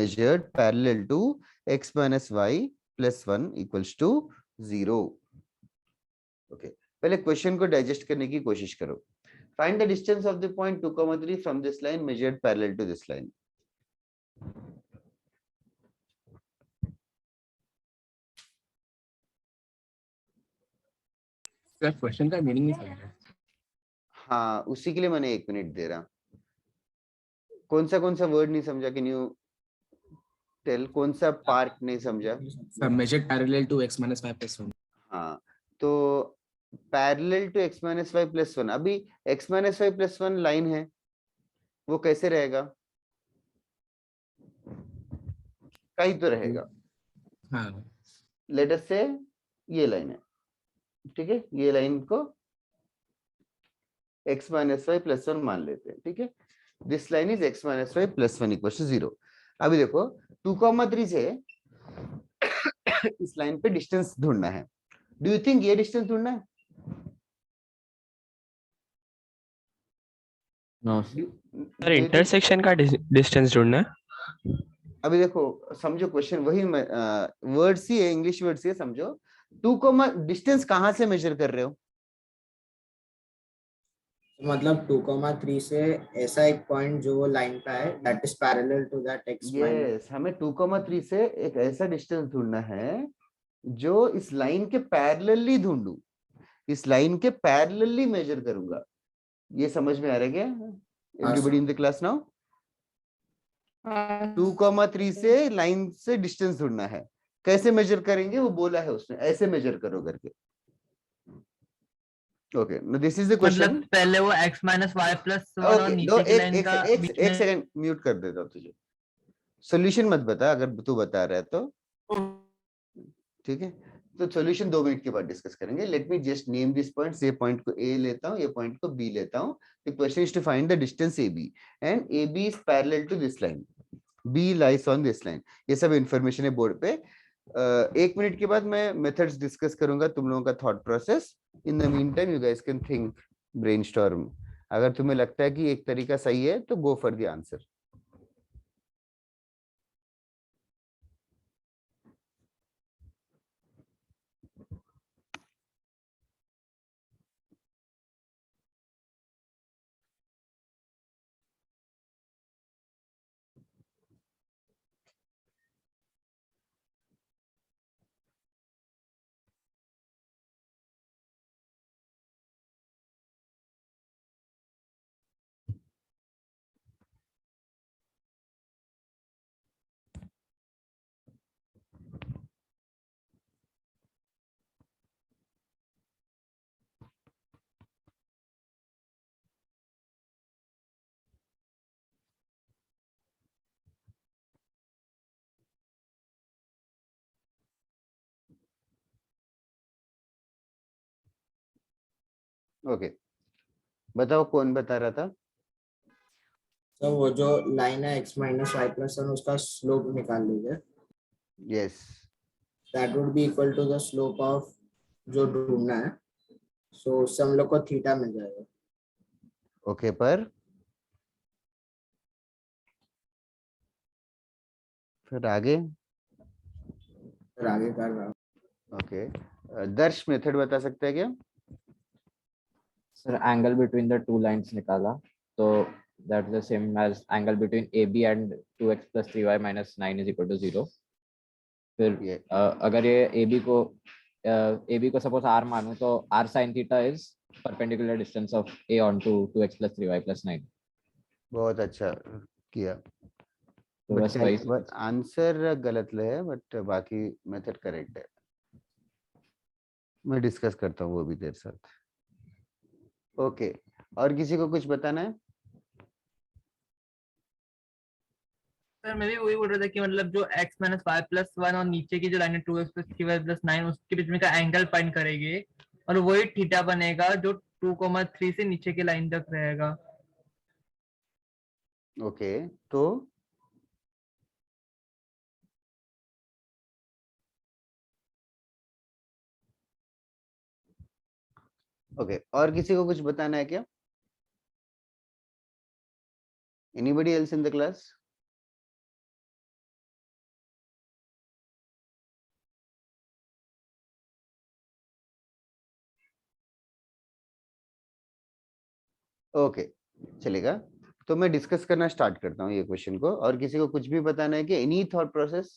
Measured parallel to x minus y plus 1 equals to 0. Okay. पहले question को digest करने की कोशिश करो. Find the distance of the point 2, 3 from this line measured parallel to this line. Sir question का meaning नहीं समझा. हाँ, उसी के लिए मैंने 1 मिनट दे रहा. कौन सा वर्ड नहीं समझा? कैन यू टेल कौन सा पार्ट नहीं समझा? Sir measured parallel to x minus y plus 1. हाँ, तो parallel to x minus y plus 1. अभी x minus y plus 1 line है, वो कैसे रहेगा? कहीं तो रहेगा. हाँ. लेट अस से ये लाइन है, ठीक है? ये लाइन को x minus y plus 1 मान लेते हैं, ठीक है? This line is x minus y plus 1 equals to 0. अभी देखो 2, 3 से इस लाइन पे डिस्टेंस ढूंढना है. डू यू थिंक ये डिस्टेंस ढूंढना है? नो सर, इंटरसेक्शन का डिस्टेंस ढूंढना है. अभी देखो समझो क्वेश्चन वही वर्ड्स ही है, इंग्लिश वर्ड्स ही है. समझो 2, डिस्टेंस कहां से मेजर कर रहे हो? मतलब 2, 3 से ऐसा एक पॉइंट जो वो लाइन पे है that is parallel to that x minus. Yes, हमें 2, 3 से एक ऐसा डिस्टेंस ढूंढना है जो इस लाइन के पैरेलली ढूंढूं, इस लाइन के पैरेलली मेजर करूंगा. ये समझ में आ रहा है क्या? Everybody in the class now? 2,3 से लाइन से डिस्टेंस ढूंढना है। कैसे मेजर करेंगे वो बोला है उसने, ऐसे मेजर करो करके। Okay, no this is the question. मतलब पहले वो x minus y plus 1 और नीचे की लाइन का एक सेकंड म्यूट कर देता हूँ तुझे। सॉल्यूशन मत बता अगर तू बता रहा है तो, ठीक है? तो सॉल्यूशन 2 मिनट के बाद डिस्कस करेंगे। Let me just name this points. ये पॉइंट को A लेता हूँ, ये पॉइंट को B लेता हूँ। The question is to find the distance AB and AB is parallel to this line, B lies on this line। ये सब इंफॉर्मेशन है बोर्ड पे। 1 मिनट के बाद मैं मेथड्स डिस्कस करूंगा, तुम लोगों का thought process. In the mean time you guys can think, brainstorm. अगर तुम्हें लगता है कि एक तरीका सही है तो go for the answer. Okay, बताओ कौन बता रहा था? तो वो जो लाइन है x minus y plus 1, उसका स्लोप निकाल लीजिए। Yes, that would be equal to the slope of जो ढूंढना है। सो उससे हम लोग को थीटा मिल जाएगा। ओके, पर फिर आगे कर रहा हूँ। ओके, दर्श मेथड बता सकते हैं क्या? Sir angle between the two lines निकाला, तो that is the same as angle between AB and 2x plus 3y minus 9 is equal to 0। फिर अगर ये AB को सपोज r मानूं तो r sin theta is perpendicular distance of A onto 2x plus 3y plus 9। बहुत अच्छा किया। तो बस वही आंसर गलत है बट बाकी मेथड करेक्ट है। मैं डिस्कस करता हूँ वो भी तेरे साथ। ओके, और किसी को कुछ बताना है? सर मैं भी वही बोल रहा था कि मतलब जो x minus y plus 1 और नीचे की जो लाइन है 2x plus 3y plus 9 उसके बीच में का एंगल फाइंड करेंगे और वही थीटा बनेगा जो 2,3 से नीचे की लाइन तक रहेगा। ओके, तो ओके, और किसी को कुछ बताना है क्या? Anybody else in the class? Okay, चलेगा। तो मैं डिस्कस करना स्टार्ट करता हूँ ये क्वेश्चन को। और किसी को कुछ भी बताना है कि एनी थॉट प्रोसेस?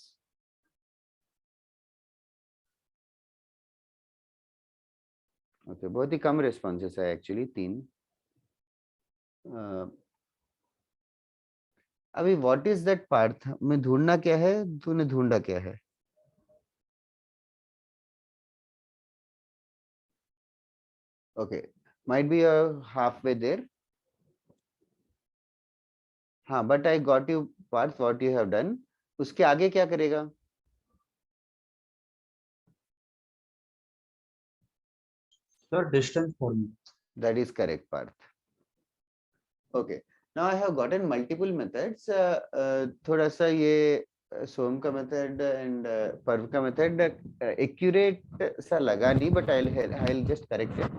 ओके, बहुत ही कम रेस्पॉन्सेस है एक्चुअली, 3। अभी व्हाट इज दैट पार्थ में ढूंढना क्या है, तूने ढूंढा क्या है? Okay, might be halfway there. हाँ, but I got you Parth, what you have done. उसके आगे क्या करेगा? Sir, distance formula. That is correct, Parth. Okay, now I have gotten multiple methods. थोड़ा सा ये सोम का मेथड एंड पर्व का मेथड एक्यूरेट सा लगा नहीं, but I'll just correct it.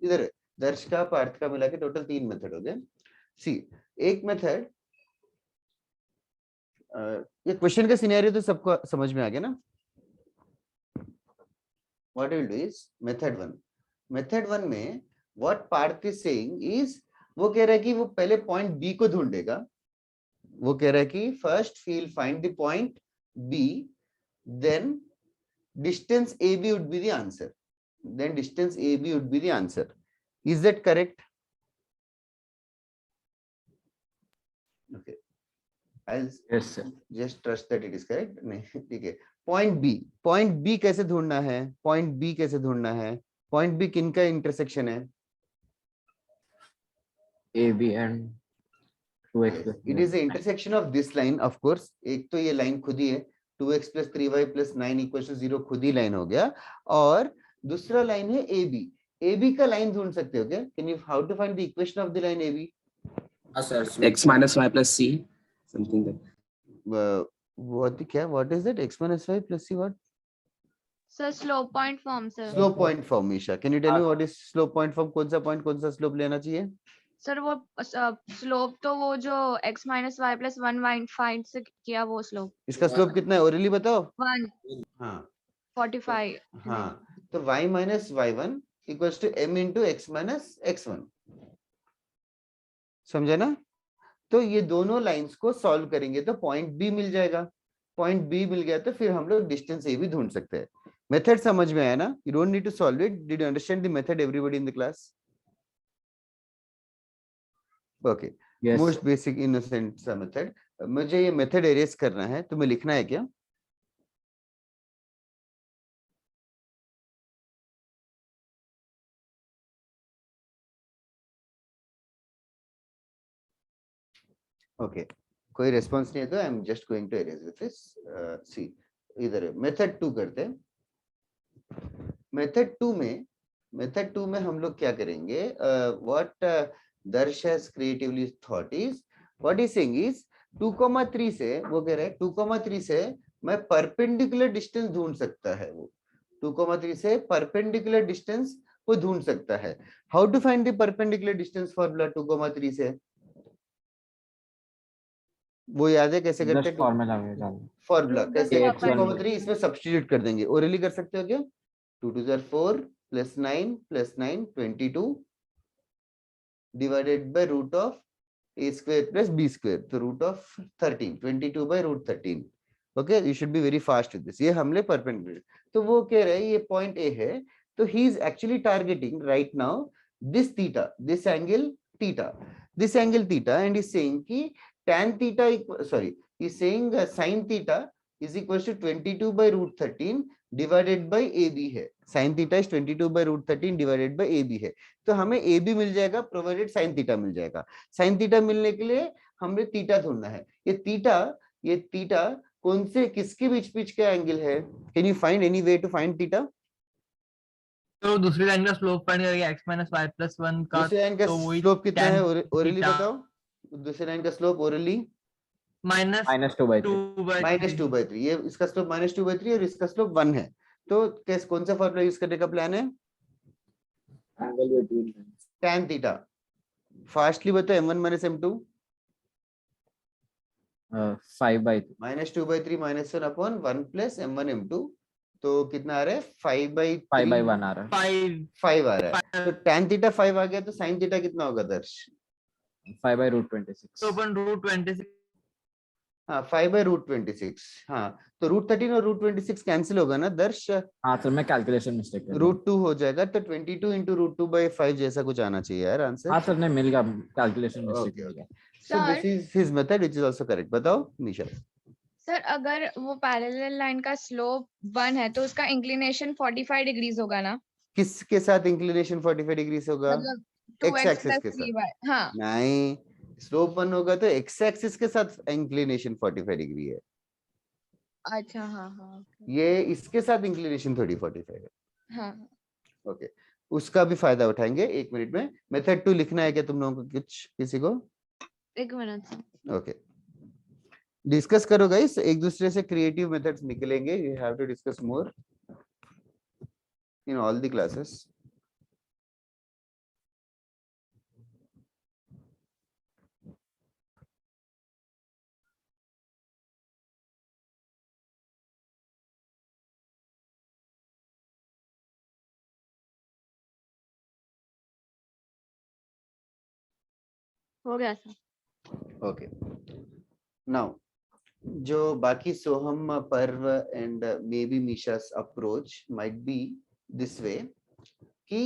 इधर दर्श का पार्थ का मिला के टोटल 3 मेथड हो गए। सी, एक मेथड, ये क्वेश्चन का सिनेरियो तो सबको समझ में आ गया ना? What we'll do is method 1. Method 1 में what Parth is saying is, वो कह रहा है कि वो पहले पॉइंट B को ढूंढेगा। वो कह रहा है कि first we'll find the point B, then distance AB would be the answer. Then distance AB would be the answer. Is that correct? I'll Yes, sir. just trust that it is correct. नहीं ठीक है. Point B कैसे ढूंढना है? Point B कैसे ढूंढना है? Point B किनका इंटरसेक्शन है? AB and 2x plus It is the intersection of this line, of course. एक तो ये लाइन खुद ही है, 2x plus 3y plus 9 equals to 0 खुद ही लाइन हो गया. और दूसरा लाइन है AB. AB का लाइन ढूंढ सकते हो क्या? Can you how to find the equation of the line AB? X minus y plus c, something like. What is that? X minus y plus c what? Sir slope point form sir. Slope point form. Misha, can you tell me what is slope point form? कौन सा point कौन सा slope लेना चाहिए? Sir वो slope तो वो जो x minus y plus 1 find से किया वो स्लोप. इसका स्लोप कितना है? ओरली बताओ. 1. हाँ 45. हाँ, तो y minus y1 equals to m into x minus x1. समझा ना? तो ये दोनों लाइंस को सॉल्व करेंगे तो पॉइंट बी मिल जाएगा. पॉइंट बी मिल गया तो फिर हम लोग डिस्टेंस ए भी ढूंढ सकते हैं. मेथड समझ में आया ना? You don't need to solve it. Did you understand the method everybody in the class? Okay, most basic innocent सा मेथड. मुझे ये मेथड एरेज करना है, तुम्हें लिखना है क्या? ओके, कोई रेस्पॉन्स नहीं है तो I am just going to erase with this. See, इधर मेथड 2 करते हैं. मेथड 2 में हम लोग क्या करेंगे? What Darsh has creatively thought is, what he's saying is 2,3 से, वो कह रहे हैं 2,3 से मैं परपेंडिकुलर डिस्टेंस ढूंढ सकता है. वो 2,3 से परपेंडिकुलर डिस्टेंस वो ढूंढ सकता है. How to find the perpendicular distance formula 2,3 से? वो याद है कैसे करते हैं? फॉर्मूला कैसे? 2,3 इसमें सब्स्टिट्यूट कर देंगे. ओरली कर सकते हो क्या? 2 2 are 4 plus 9 plus 9 22 divided by root of a square plus b square, so root of 13, 22 by root 13. Okay, you should be very fast with this. ये हमले perpendicular. तो वो कह रहे हैं ये point A है, तो he is actually targeting right now this theta, this angle theta, and he's saying कि tan theta, sorry, he's saying sin theta is equals to 22 by root 13 divided by AB है. sin theta is 22 by root 13 divided by AB है. तो हमें AB मिल जाएगा provided sin theta मिल जाएगा. sin theta मिलने के लिए हमें थीटा ढूंढना है. ये थीटा कौन से किसके बीच का एंगल है? Can you find any way to find theta? तो दूसरी लाइन का स्लोप फाइंड करेंगे x minus y plus 1 का. दूसरी लाइन का स्लोप कितना है? ओरली बताओ. दूसरी लाइन का स्लोप ओरली -2/3. ये इसका स्लोप -2/3 और इसका स्लोप 1 है. तो कौन सा फॉर्मूला यूज करने का प्लान है? tan theta. फास्टली बताओ. m1 minus m2 5/3 -2/3 -1 upon 1 plus m1 m2. तो कितना आ रहा है? 5/1 आ रहा है. 5 आ रहा है. तो tan थीटा 5 आ गया तो sin थीटा कितना होगा दर्श? 5/√26. तो अपन √26. हाँ 5/√26. हाँ तो √13 और √26 कैंसिल होगा ना दर्श? हाँ सर, मैं कैलकुलेशन मिस्टेक कर दिया. √2 हो जाएगा तो 22 into √2/5 जैसा कुछ आना चाहिए यार आंसर. हाँ सर, नहीं मिल गया. कैलकुलेशन मिस्टेक हो गया. So this is his method which is also correct. बताओ निशा. सर अगर वो पैरेलल लाइन का स्लोप 1 है तो उसका इंक्लिनेशन 45 डिग्रीज होगा ना? किसके साथ इंक्लिनेशन 45 डिग्रीज होगा? मतलब x एक्सिस के साथ. हाँ नहीं, स्लोप 1 होगा तो x एक्सिस के साथ इंक्लिनेशन 45 डिग्री है. अच्छा हाँ. ये इसके साथ इंक्लिनेशन 45 है. हाँ ओके, उसका भी फायदा उठाएंगे 1 मिनट में. मेथड 2 लिखना है क्या तुम लोगों को? किसी को? 1 मिनट. ओके, डिस्कस करो गाइस. एक दूसरे से क्रिएटिव मेथड्स निकलेंगे. You have to discuss more in all the classes. हो गया सर. ओके, नाउ जो बाकी Soham, Parv and maybe Misha's approach might be this way कि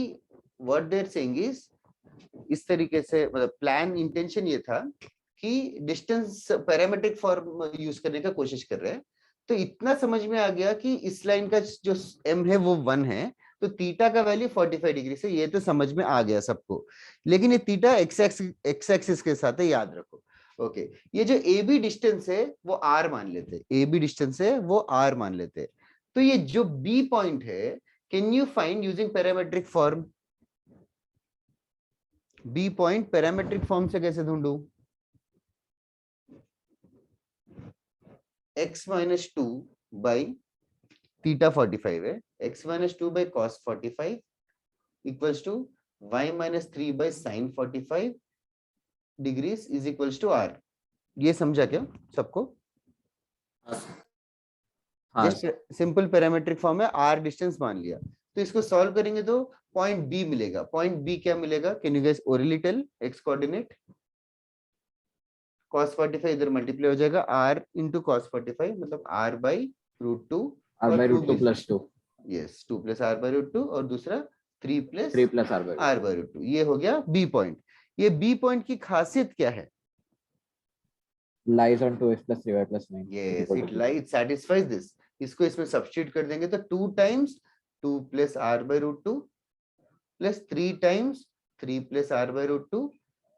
what they're saying is इस तरीके से, मतलब प्लान इंटेंशन ये था कि डिस्टेंस पैरामीट्रिक फॉर्म यूज करने का कोशिश कर रहे हैं। तो इतना समझ में आ गया कि इस लाइन का जो m है वो 1 है, तो थीटा का वैल्यू 45 डिग्री से, ये तो समझ में आ गया सबको। लेकिन ये थीटा एक्स एक्सिस के साथ है, याद रखो। ओके, ये जो ए बी डिस्टेंस है वो r मान लेते हैं, ए बी डिस्टेंस है वो r मान लेते हैं। तो ये जो b पॉइंट है, can you find using parametric form? b point parametric form से कैसे ढूंढूं? x minus 2 by theta 45 है, x minus 2 by cos 45 equals to y minus 3 by sin 45 degrees is equals to r. ये समझा क्या सबको? Just simple parametric form है, r distance मान लिया। तो इसको सॉल्व करेंगे तो पॉइंट b मिलेगा। पॉइंट b क्या मिलेगा? Can you guys orally tell? x coordinate cos 45 इधर मल्टीप्लाई हो जाएगा, r into cos 45 मतलब r by root 2 r by root 2 plus 2, yes 2 plus r by root 2 और दूसरा 3 plus r by root 2। ये हो गया b पॉइंट। ये b पॉइंट की खासियत क्या है? lies on 2x plus 3y plus 9. Yes, it satisfies this. इसको इसमें सब्स्टिट्यूट कर देंगे तो 2 times 2 plus r by root 2 plus 3 times 3 plus r by root 2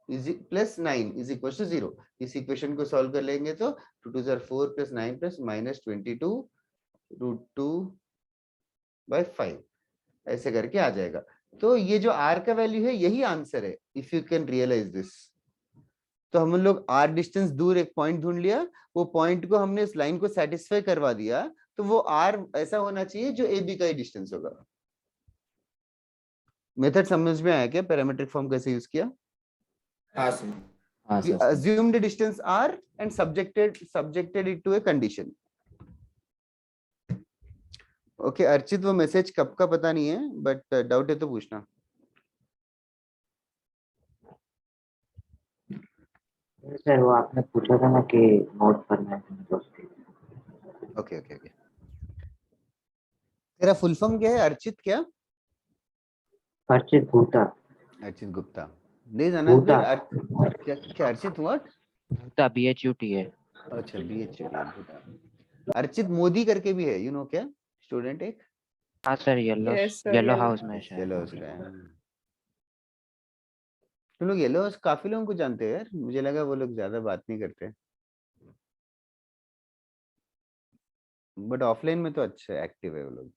is plus 9 is equals to 0। इस इक्वेशन को सॉल्व कर लेंगे तो 2 2 4 plus 9 plus minus 22 root 2 by 5 ऐसे करके आ जाएगा। तो ये जो r का वैल्यू है यही आंसर है, if you can realise this. तो हम लोग r डिस्टेंस दूर एक पॉइंट ढूंढ लिया, वो पॉइंट को हमने इस लाइन को सेटिस्फाई करवा दिया, तो वो r ऐसा होना चाहिए जो ए बी का ही डिस्टेंस होगा। मेथड समझ में आया क्या? पैरामेट्रिक फॉर्म कैसे यूज किया? We assumed a distance r and subjected it to a condition. Okay, Archit वो मैसेज कब का पता नहीं है, बट डाउट है तो पूछना। सर वो आपने पूछा था ना कि नोट करना है। ओके ओके ओके, तेरा फुल फॉर्म क्या है अर्चित? क्या अर्चित गुप्ता। अर्चित गुप्ता नहीं जाना क्या अर्चित व्हाट? गुप्ता BHUT है। अच्छा BHUT। अर्चित मोदी करके भी है, यू नो क्या स्टूडेंट एक? हाँ सर, येलो हाउस में है। येलो हाउस का है। तुम लोग येलो हाउस काफी लोगों को जानते हैं यार, मुझे लगा वो लोग ज्यादा बात नहीं करते, बट ऑफलाइन में तो अच्छा एक्टिव है वो लोग।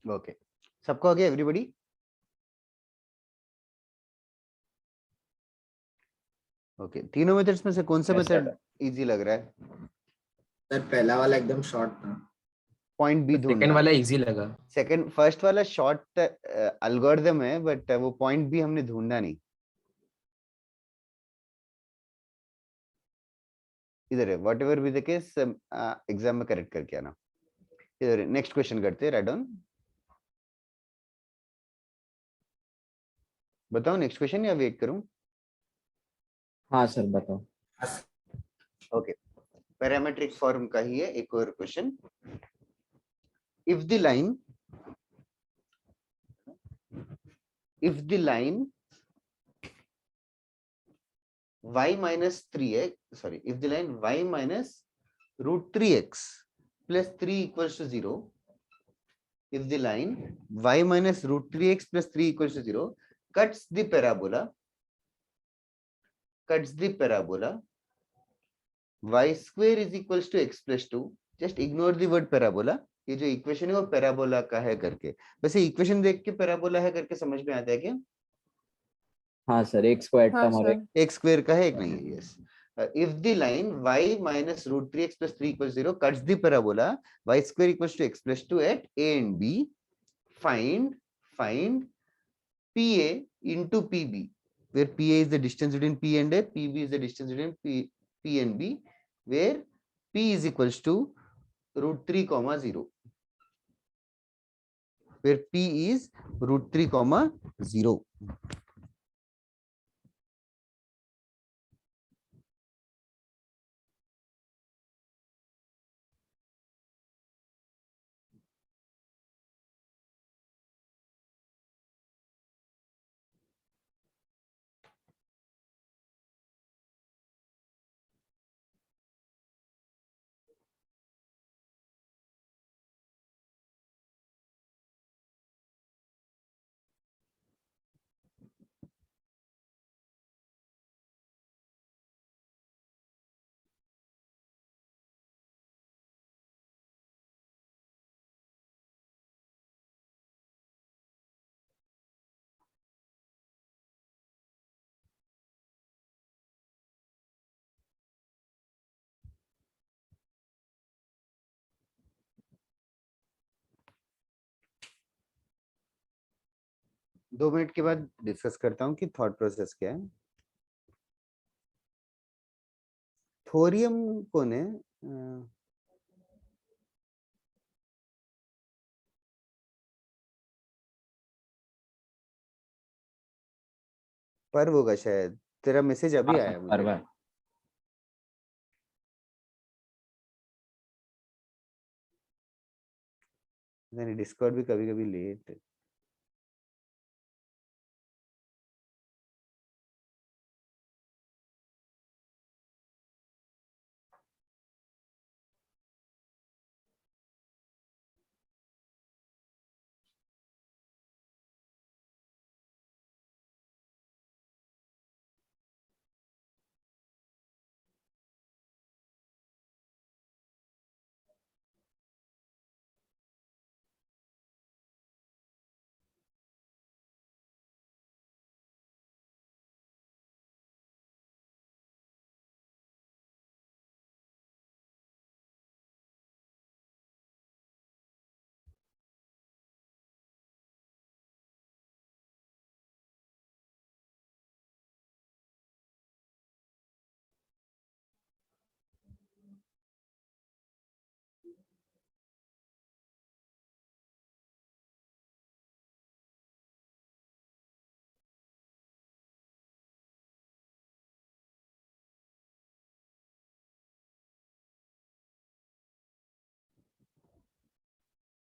ओके, सबको हो गया एवरीबॉडी? ओके, तीनों मेथड्स में से कौन सा मेथड इजी लग रहा है? सर पहला वाला एकदम शॉर्ट था, पॉइंट बी ढूंढना। सेकंड वाला इजी लगा। फर्स्ट वाला शॉर्ट एल्गोरिथम है, बट वो पॉइंट बी हमने ढूंढा नहीं। इधर है, what ever be the case exam में करेक्ट करके आना। इधर नेक्स्ट क्वेश्चन करते हैं, राइट डाउन। बताओ नेक्स्ट क्वेश्चन या वेट करूं? हाँ सर बताओ। ओके, पैरामेट्रिक फॉर्म का ही है एक और question. If the line y minus 3x, sorry, if the line y minus root 3x plus 3 equals to 0, if the line y minus root 3x plus 3 equals to 0 cuts the parabola y square is equals to x plus 2, just ignore the word parabola, ये जो equation है वो parabola का है करके। वैसे equation देख के पैराबोला है करके समझ में आता है क्या? हाँ सर, एक स्क्वायर टर्म और एक स्क्वायर का है, एक नहीं है। Yes, if the line y minus root 3x plus 3 equals 0 cuts the parabola y square equals to x plus 2 at a and b, find PA into PB, where PA is the distance between P and A, PB is the distance between P and B, where P is equals to root 3 comma 0, where P is root 3 comma 0। 2 minute के बाद discuss करता हूँ कि thought process क्या है। Thorium कौन है? पर्व होगा शायद, तेरा मैसेज अभी आया मुझे। नहीं, डिस्कॉर्ड भी कभी कभी लेट।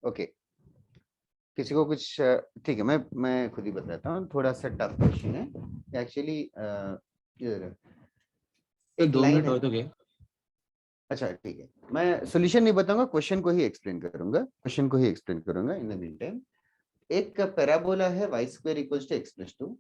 ओके, किसी को कुछ ठीक है, मैं खुद ही बताता हूँ। थोड़ा सा टफ क्वेश्चन है एक्चुअली। एक 2 लाइन मिनट है। और तो गए। अच्छा ठीक है, मैं सॉल्यूशन नहीं बताऊंगा, क्वेश्चन को ही एक्सप्लेन करूंगा इन द मीन टाइम। एक पैराबोला है y square equals to x+2।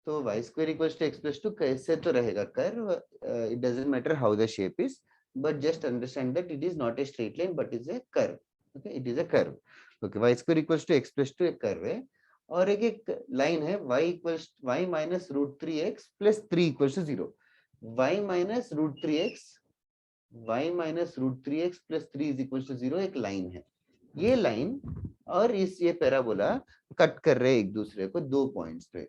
तो y square equals to x+2 कैसे तो रहेगा curve, it doesn't matter how the shape is, but just understand that it is not a straight line but is a curve. Okay, it is a curve. Okay, y square equals to x+2 एक curve है, और एक line है y minus √3x plus 3 equals to 0। y minus √3x plus 3 is equals to 0 एक line है। ये line और ये पैराबोला कट कर रहे हैं एक दूसरे को 2 पॉइंट्स पे,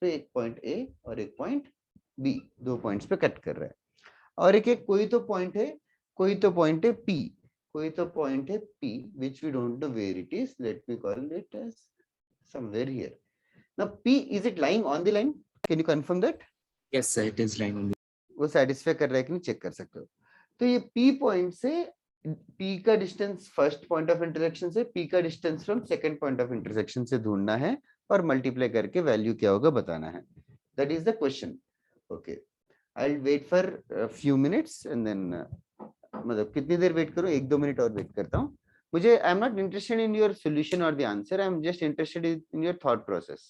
एक पॉइंट ए और एक पॉइंट बी, 2 पॉइंट्स पे कट कर रहे हैं। और एक कोई तो पॉइंट है P which we don't know where it is, let me call it as somewhere here. Now P, is it lying on the line? Can you confirm that? Yes sir, it is lying on the. वो satisfy कर रहा है कि नहीं check कर सकते हो। तो ये पी पॉइंट से P का distance first point of intersection से, P का distance from second point of intersection से ढूंढना है और मल्टीप्लाई करके वैल्यू क्या होगा बताना है। That is the question. Okay, I will wait for few minutes and then, मतलब कितनी देर वेट करूं? 1-2 मिनट और वेट करता हूं। मुझे, I am not interested in your solution और the answer, I am just interested in your thought process.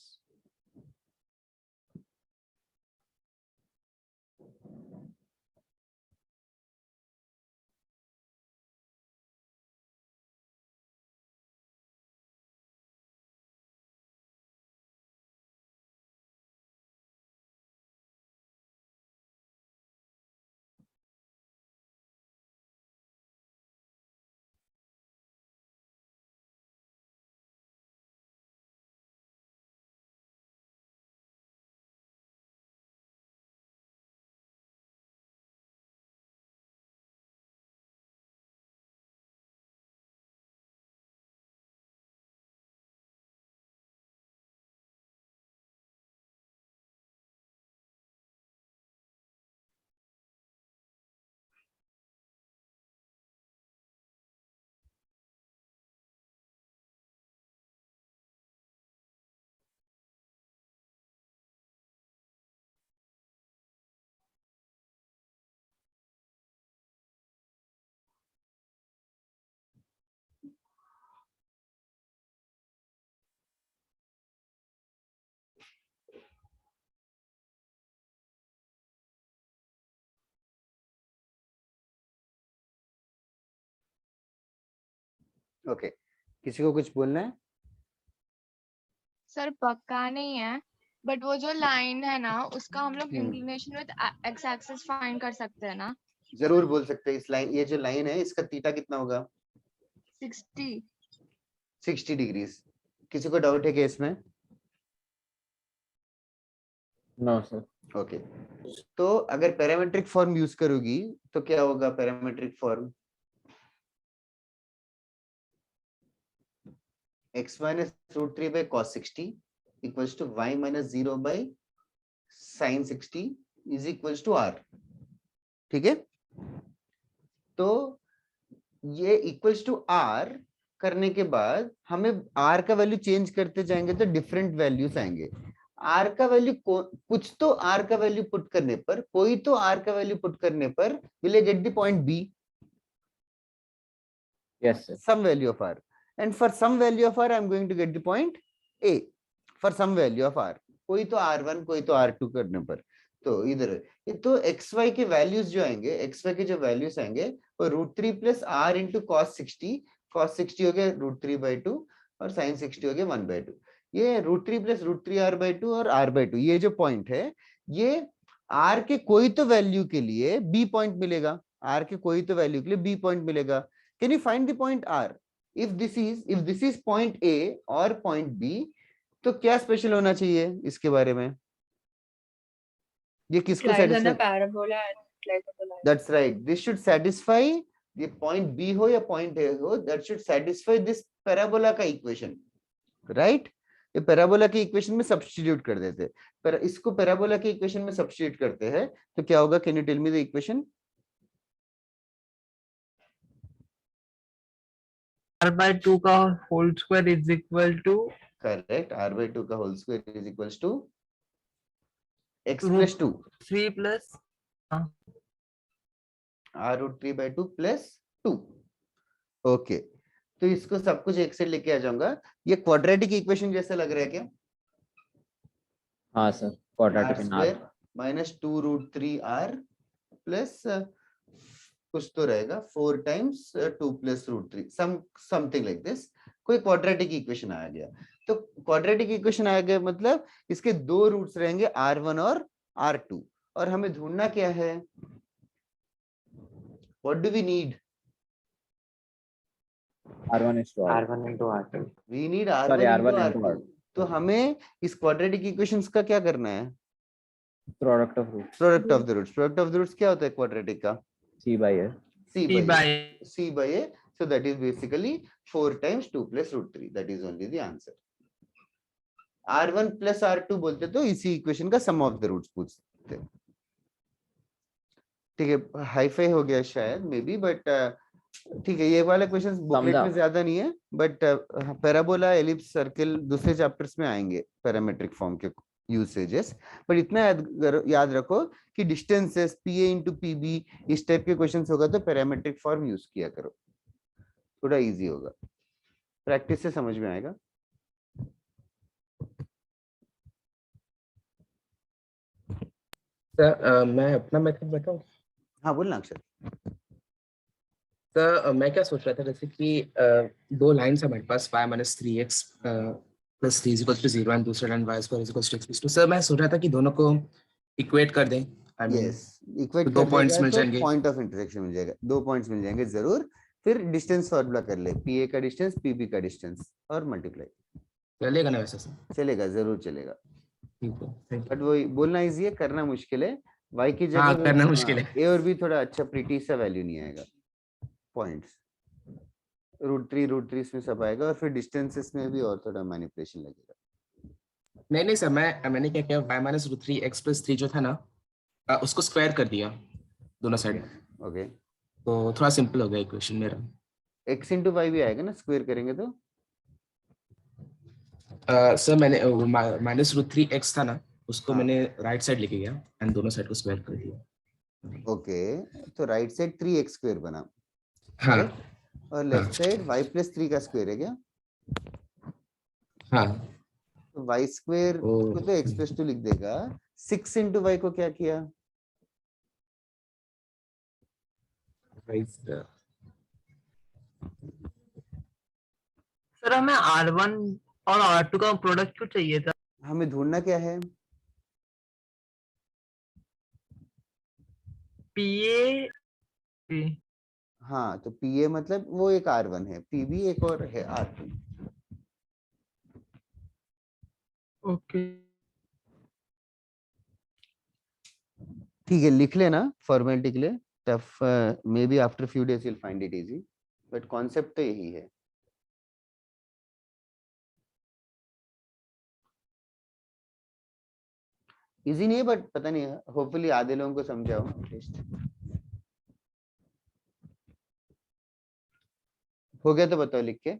Okay, किसी को कुछ बोलना है? सर पक्का नहीं है, बट वो जो लाइन है ना उसका हम लोग inclination with x axis find कर सकते हैं ना? जरूर बोल सकते हैं। इस लाइन, ये जो लाइन है इसका थीटा कितना होगा? 60 डिग्रीज। किसी को डाउट है क्या इसमें? No sir. ओके, तो अगर पैरामेट्रिक फॉर्म यूज करोगी तो क्या होगा? Parametric form x minus root 3 by cos 60 equals to y minus 0 by sin 60 is equals to r. ठीक है, तो ये equals to r करने के बाद हमें r का वैल्यू चेंज करते जाएंगे तो डिफरेंट वैल्यूज आएंगे। r का वैल्यू कुछ तो r का वैल्यू पुट करने पर, कोई तो r का वैल्यू पुट करने पर will I get the point b? Yes sir. Some value of r, and for some value of r I am going to get the point a for some value of r, कोई तो r1 कोई तो r2 करने पर। तो इधर तो xy के वैल्यूज जो आएंगे, xy के जो वैल्यूज आएंगे वो √3 प्लस r इंटू cos 60 हो गया √3/2 और sin 60 हो गया 1/2। ये √3 प्लस √3r/2 और r/2, ये जो पॉइंट है ये r के कोई तो वैल्यू के लिए b पॉइंट मिलेगा, r के कोई तो वैल्यू के लिए b पॉइंट मिलेगा। Can you find the point r? if this is point a or point b, तो क्या स्पेशल होना चाहिए इसके बारे में? ये किसको satisfy? That's right, this should satisfy the point b हो या point a हो, that should satisfy this parabola का equation, right? ये पैराबोला के इक्वेशन में सब्स्टिट्यूट कर देते, पर इसको पैराबोला के इक्वेशन में सब्स्टिट्यूट करते हैं तो क्या होगा? Can you tell me the equation? r/2 का whole square is equal to, correct, r/2 का whole square is equals to x plus 2 3 plus r√3/2 plus 2। ओके, तो इसको सब कुछ एक से लेके आ जाऊंगा। ये क्वाड्रेटिक इक्वेशन जैसा लग रहा है क्या? हाँ sir, quadratic in r minus 2√3r plus कुछ तो रहेगा 4 times 2 plus √3, something like this. कोई क्वाड्रेटिक इक्वेशन आ गया। तो क्वाड्रेटिक इक्वेशन आ गया मतलब इसके दो रूट्स रहेंगे r1 और r2, और हमें ढूंढना क्या है? What do we need? r1 into r2। We need r1 into r2। तो हमें इस क्वाड्रेटिक इक्वेशंस का क्या करना है? Product of roots. Product of the roots. Product of the roots क्या होता है क्वाड्रेटिक का? c by a। c by a। So that is basically 4 times 2 plus √3. That is only the answer. r1 plus r2 बोलते तो इसी equation का सम of the roots पूछते। ठीक है, हाईफाई हो गया शायद मे बी, बट ठीक है, ये वाले क्वेश्चंस बुकलेट में ज्यादा नहीं है, बट पैराबोला, एलिप्स, सर्कल दूसरे चैप्टर्स में आएंगे पैरामेट्रिक फॉर्म के यूसेजेस। पर इतना याद रखो कि डिस्टेंसेस PA इंटू PB इस टाइप के क्वेश्चंस होगा तो पैरामेट्रिक फॉर्म यूज किया करो, थोड़ा इजी होगा, प्रैक्टिस से समझ में आएगा। सर मैं अपना मेथड बताऊं? हाँ बोलना अक्षर। सर मैं क्या सोच रहा था, जैसे कि दो लाइन्स हमारे पास y minus 3x plus 3 is equal to 0 and दूसरा line y square is equal to x plus 2। Sir मैं सोच रहा था कि दोनों को इक्वेट कर दें। इक्वेट दो पॉइंट्स मिल जाएंगे, पॉइंट ऑफ इंटरसेक्शन मिल जाएगा, 2 पॉइंट्स मिल जाएंगे जरूर। फिर डिस्टेंस फॉर्मूला कर ले, PA का डिस्टेंस PB का डिस्टेंस और मल्टीप्लाई। चलेगा ना वैसे? सर चलेगा, जरूर चलेगा, ठीक है। बट वो बोलना इजी है, करना मुश्किल है। y की जगह हाँ, करना मुश्किल है। a और b थोड़ा अच्छा प्रीटी सा वैल्यू नहीं आएगा, पॉइंट्स √3 इसमें सब आएगा, और फिर डिस्टेंसेस में भी और थोड़ा मैनिपुलेशन लगेगा। नहीं सर, मैंने क्या किया, y minus √3 x plus 3 जो था ना उसको स्क्वायर कर दिया दोनों साइड। ओके, तो थोड़ा सिंपल हो गया इक्वेशन मेरा। x इंटू वाई भी आएगा ना स्क्वायर करेंगे तो? सर मैंने -√3 x था ना, उसको मैंने राइट साइड लेके गया एंड दोनों साइड को स्क्वायर कर दिया। ओके, तो राइट साइड 3x स्क्वायर बना। हाँ, और लेफ्ट साइड y प्लस 3 का स्क्वायर है क्या? हाँ, तो y स्क्वायर को तो x प्लस 2 लिख देगा। 6 इंटू वाई को क्या किया? सर हमें r1 और r2 का प्रोडक्ट क्यों चाहिए था? हमें ढूंढना क्या है? PA। हाँ, तो PA मतलब वो एक r1 है, PB एक और है r2। ओके ठीक है, लिख लेना फॉर्मेलिटी के लिए। Tough may be after few days you'll find it easy, but concept तो यही है। इजी नहीं है, बट पता नहीं, होपफुली आधे लोगों को समझाओ एटलीस्ट। हो गया तो बताओ लिख के।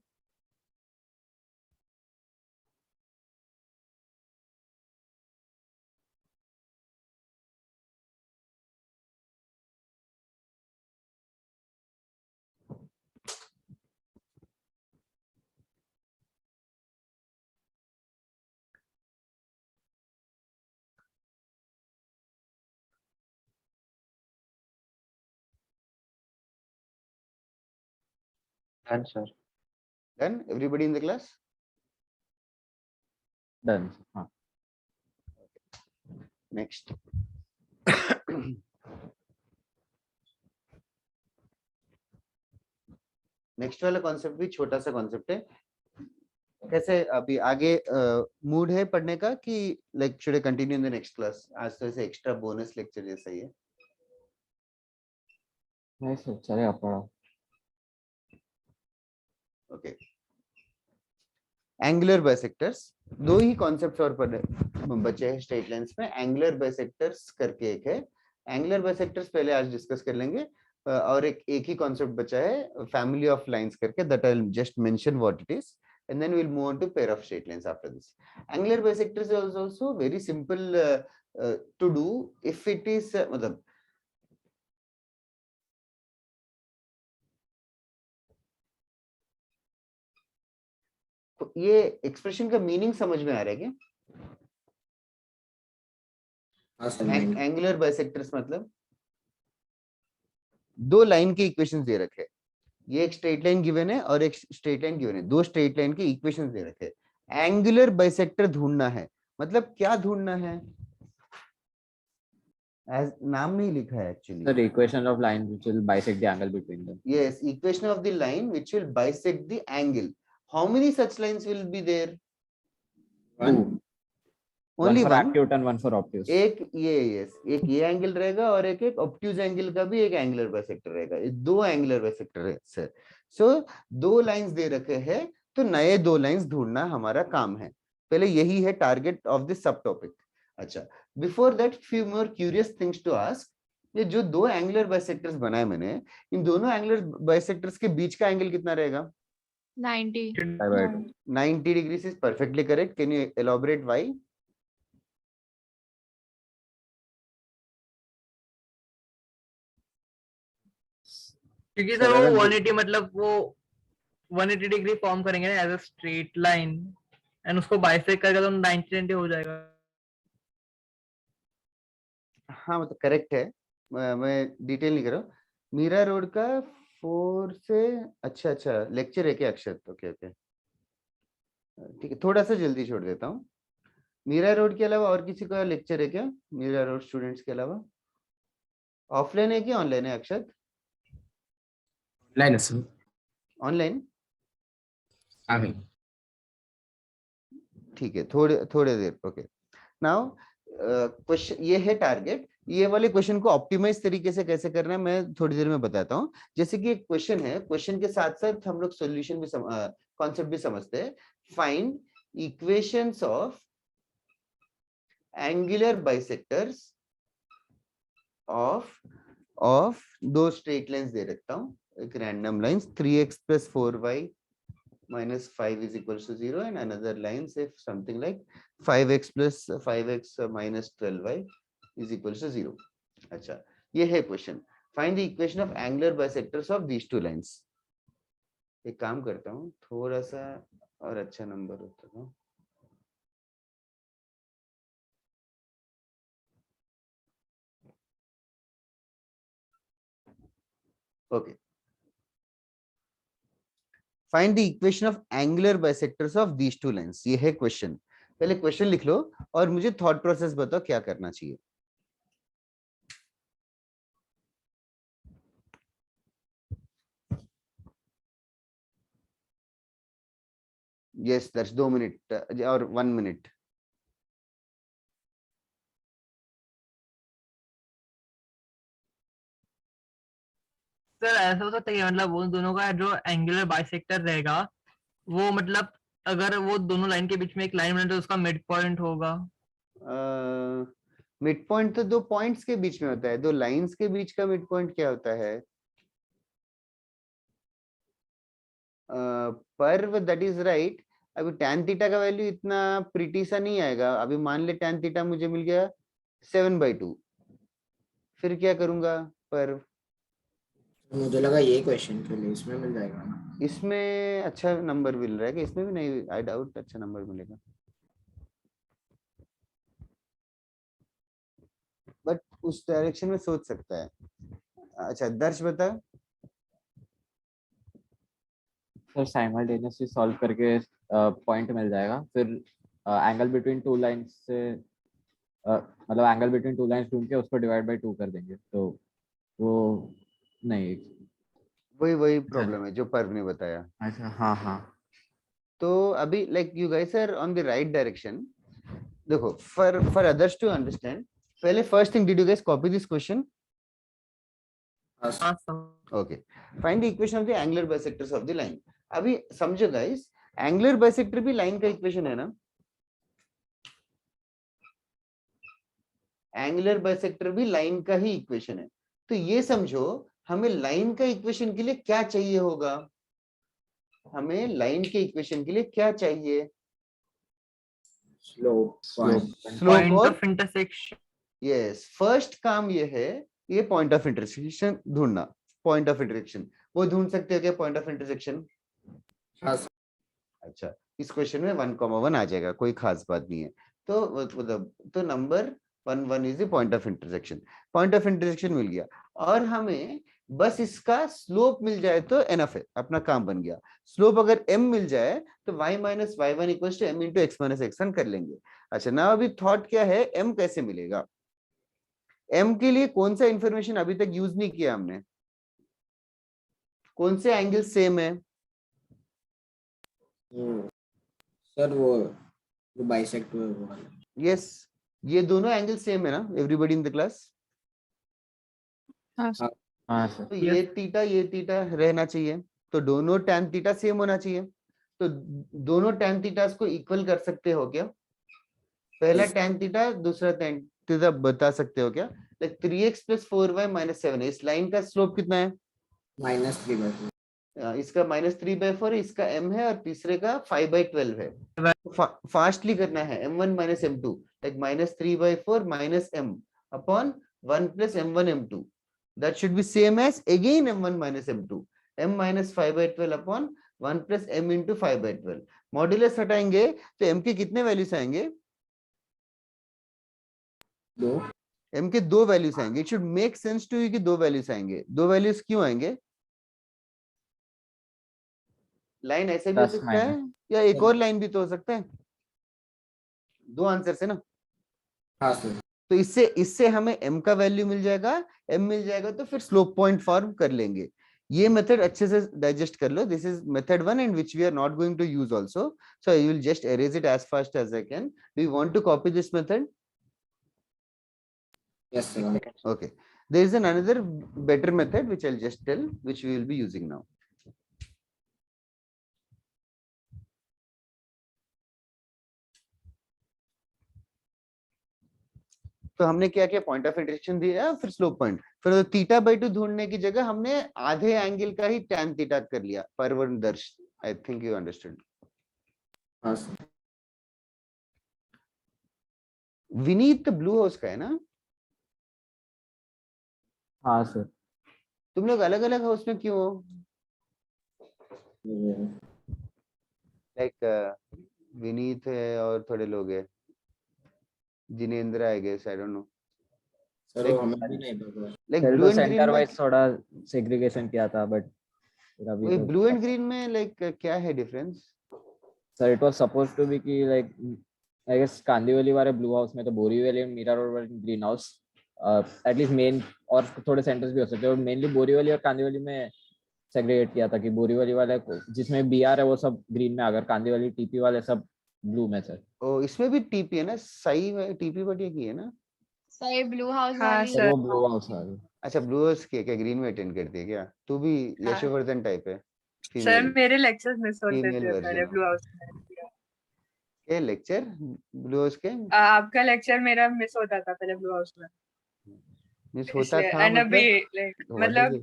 Done sir. Done? Everybody in the class? Done. हाँ. Next. नेक्स्ट वाला कॉन्सेप्ट भी छोटा सा कॉन्सेप्ट है। कैसे अभी आगे मूड है पढ़ने का कि like should I continue in the next class? आज तो ऐसे एक्स्ट्रा बोनस लेक्चर जैसा ही है। नहीं सर, चलेगा पढ़ो। ओके, एंगुलर बाइसेक्टर्स, दो ही कॉन्सेप्ट्स और बचे हैं स्ट्रेट लाइंस में। एंगुलर बाइसेक्टर्स करके एक है, एंगुलर बाइसेक्टर्स पहले आज डिस्कस कर लेंगे, और एक ही कॉन्सेप्ट बचा है फैमिली ऑफ लाइंस करके, that I will just mention what it is and then we'll move on to pair of straight lines after this. Angular bisectors is also very simple to do if it is मतलब ये expression का meaning समझ में आ रहा है क्या? Angular bisectors मतलब दो लाइन के इक्वेशंस दे रखे, ये एक स्ट्रेट लाइन गिवन है और एक स्ट्रेट लाइन गिवन है, दो स्ट्रेट लाइन के इक्वेशंस दे रखे। एंगुलर बाइसेक्टर ढूंढना है, मतलब क्या ढूंढना है? As नाम में ही लिखा है actually. The equation of line which will bisect the angle between them. Yes, equation of the line which will bisect the angle. How many such lines will be there? One. Only one for one. acute and one for obtuse. एक ये yes, एक ये angle रहेगा और एक obtuse angle का भी एक एंगुलर बाइसेक्टर रहेगा। ये दो एंगुलर बाइसेक्टर है सर। सो दो लाइंस दे रखे हैं, तो नए दो लाइंस ढूंढना हमारा काम है। पहले यही है target of this subtopic. अच्छा, before that few more curious things to ask. ये जो दो एंगुलर बाइसेक्टर्स बनाए मैंने, इन दोनों एंगुलर बाइसेक्टर्स के बीच का एंगल कितना रहेगा? 90 degree is perfectly correct. Can you elaborate why? क्योंकि सर वो 180 मतलब वो 180 डिग्री फॉर्म करेंगे ना as a straight line, and उसको बाइसेक्ट करेगा तो 90 हो जाएगा। हाँ मतलब करेक्ट है, मैं डिटेल नहीं कर रहा हूँ। मीरा रोड का 4 से अच्छा लेक्चर है क्या अक्षत? ओके ओके ठीक है, थोड़ा सा जल्दी छोड़ देता हूँ। मीरा रोड के अलावा और किसी का लेक्चर है क्या? मीरा रोड स्टूडेंट्स के अलावा ऑफलाइन है कि ऑनलाइन है अक्षत? ऑनलाइन है सर। ऑनलाइन? हाँ ठीक है, थोड़े देर। ओके, नाउ क्वेश्चन ये है टारगेट। ये वाले क्वेश्चन को ऑप्टिमाइज तरीके से कैसे करना है मैं थोड़ी देर में बताता हूँ। जैसे कि एक क्वेश्चन है, क्वेश्चन के साथ साथ हम लोग सॉल्यूशन भी कॉन्सेप्ट भी समझते हैं। Find equations of angular bisectors of दो स्ट्रेट लाइंस दे रखता हूँ, एक random lines 3x plus 4y minus 5 is equals to 0, and another line say something like 5x plus 5x minus 12y is equals to 0. अच्छा, ये है question. Find the equation of angular bisectors of these two lines. एक काम करता हूँ, थोड़ा सा और अच्छा नंबर होता है। Okay, find the equation of angular bisectors of these two lines. ये है क्वेश्चन। पहले क्वेश्चन लिख लो और मुझे थॉट प्रोसेस बताओ क्या करना चाहिए। Yes, that's 2 minutes or 1 minute. Sir ऐसा हो सकता है कि मतलब वो दोनों का जो एंगुलर बाइसेक्टर रहेगा वो मतलब अगर वो दोनों लाइन के बीच में एक लाइन बने तो उसका मिड पॉइंट होगा। मिड पॉइंट तो दो पॉइंट्स के बीच में होता है, दो लाइंस के बीच का मिड पॉइंट क्या होता है? पर दैट इज राइट। अभी tan थीटा का वैल्यू इतना प्रीटी सा नहीं आएगा। अभी मान ले tan थीटा मुझे मिल गया 7/2, फिर क्या करूंगा? पर मुझे लगा ये क्वेश्चन के लिए इसमें मिल जाएगा ना। इसमें अच्छा नंबर मिल रहा है कि इसमें भी नहीं? आई डाउट अच्छा नंबर मिलेगा, बट उस डायरेक्शन में सोच सकता है। अच्छा दर्श बता। सर साइमल्टेनियसली सॉल्व करके पॉइंट मिल जाएगा, फिर एंगल बिटवीन टू लाइंस से मतलब एंगल बिटवीन टू लाइंस ढूंढ के उसको डिवाइड बाय 2 कर देंगे, तो वो नहीं। वही प्रॉब्लम है जो पर्व ने बताया। अच्छा हाँ हाँ। तो अभी like you guys are on the right direction. देखो फॉर अदर्स टू अंडरस्टैंड, पहले first thing, did you guys copy this question? Okay, find the equation of the angular bisectors of the line. अभी समझो guys, angular bisector भी line का equation है ना? Angular bisector भी line का ही equation है। तो ये समझो हमें लाइन का इक्वेशन के लिए क्या चाहिए होगा? हमें लाइन के इक्वेशन के लिए क्या चाहिए? Point of intersection. Yes, first काम ये है, ये पॉइंट ऑफ इंटरसेक्शन ढूंढना। पॉइंट ऑफ इंटरसेक्शन वो ढूंढ सकते हो क्या? Point of intersection? अच्छा, इस क्वेश्चन में 1,1 आ जाएगा, कोई खास बात नहीं है। तो number 1 is the point of intersection. Point of intersection मिल गया, और हमें बस इसका स्लोप मिल जाए तो एनफ है, अपना काम बन गया। स्लोप अगर m मिल जाए तो y minus y1 equals to m into x minus x1 कर लेंगे। अच्छा ना, अभी थॉट क्या है, m कैसे मिलेगा? m के लिए कौन सा इंफॉर्मेशन अभी तक यूज नहीं किया हमने? कौन से एंगल सेम है? सर वो बाइसेक्ट हुए वो वाला। यस, ये दोनों एंगल सेम है ना एवरीबॉडी इन द क्लास? हाँ सर। तो ये थीटा रहना चाहिए, तो दोनों tan थीटा सेम होना चाहिए। तो दोनों tan थीटास को इक्वल कर सकते हो क्या? पहला tan थीटा, दूसरा tan थीटा बता सकते हो क्या? लाइक 3x + 4y - 7, इस लाइन का स्लोप कितना है? -3/4। इसका -3/4, इसका m है, और तीसरे का 5/12 है। फास्टली करना है, m1 - m2, like -3/4 - m upon 1 + m1 m2, that should be same as again m1 - m2, m - 5/12 upon 1 + m into 5/12। Modulus हटाएंगे तो m के कितने वैल्यूज आएंगे? 2। m के 2 वैल्यूज आएंगे। It should make sense to you कि 2 वैल्यूज आएंगे। 2 values क्यों आएंगे? लाइन ऐसे भी हो सकता है, या एक और लाइन भी तो हो सकता है। 2 आंसर है ना? हाँ सर। तो इससे हमें m का वैल्यू मिल जाएगा। m मिल जाएगा तो फिर स्लोप पॉइंट फॉर्म कर लेंगे। ये मेथड अच्छे से डाइजेस्ट कर लो। This is method 1 and which we are not going to use also, so I will just erase it as fast as I can. Do you want to copy this method? Yes sir. Okay, there is another better method which I'll just tell, which we will be using now. तो हमने क्या किया, point of intersection दिया, फिर slope point, फिर θ/2 ढूंढने की जगह हमने आधे एंगल का ही tan थीटा कर लिया। परवर दर्श, आई थिंक यू अंडरस्टूड। हाँ सर। विनीत ब्लू हाउस का है ना? हाँ सर। तुम लोग अलग अलग हाउस में क्यों हो? लाइक विनीत है और थोड़े लोग हैं, Jinendra I guess, I don't know. Sir वो हमें भी नहीं पता। लाइक ब्लू एंड ग्रीन में थोड़ा सेग्रीगेशन किया था, बट वही ब्लू एंड ग्रीन में लाइक क्या है difference? Sir it was supposed to be कि लाइक आई गेस कांदिवली वाले ब्लू हाउस में तो बोरीवली एंड मीरा रोड वाले ग्रीन हाउस एटलीस्ट मेन, और थोड़े सेंटर्स भी हो सकते हैं, मेनली बोरीवली और कांदिवली में सेग्रीगेट किया था कि बोरीवली वाले जिसमें बीआर है वो सब ग्रीन में, अगर कांदिवली टीपी वाले सब ब्लू में। सर ओ इसमें भी टीपी है ना? सही टीपी बटिया की है ना? सही ब्लू हाउस हाँ वाली। सर। वो ब्लू हाउस वाली। अच्छा ब्लू हाउस क्या ग्रीन में अटेंड करती है क्या? तू भी हाँ। यशोवर्धन टाइप है? सर फीमेल मेरे लेक्चर्स मिस होते फीमेल थे पहले वर्जन ब्लू हाउस में। के लेक्चर ब्लू हाउस के आपका लेक्चर मेरा मिस होता था पहले ब्लू हाउस में, मिस होता इसलिए। था एंड अभी मतलब लाइक व्हाट डज मतलब इट?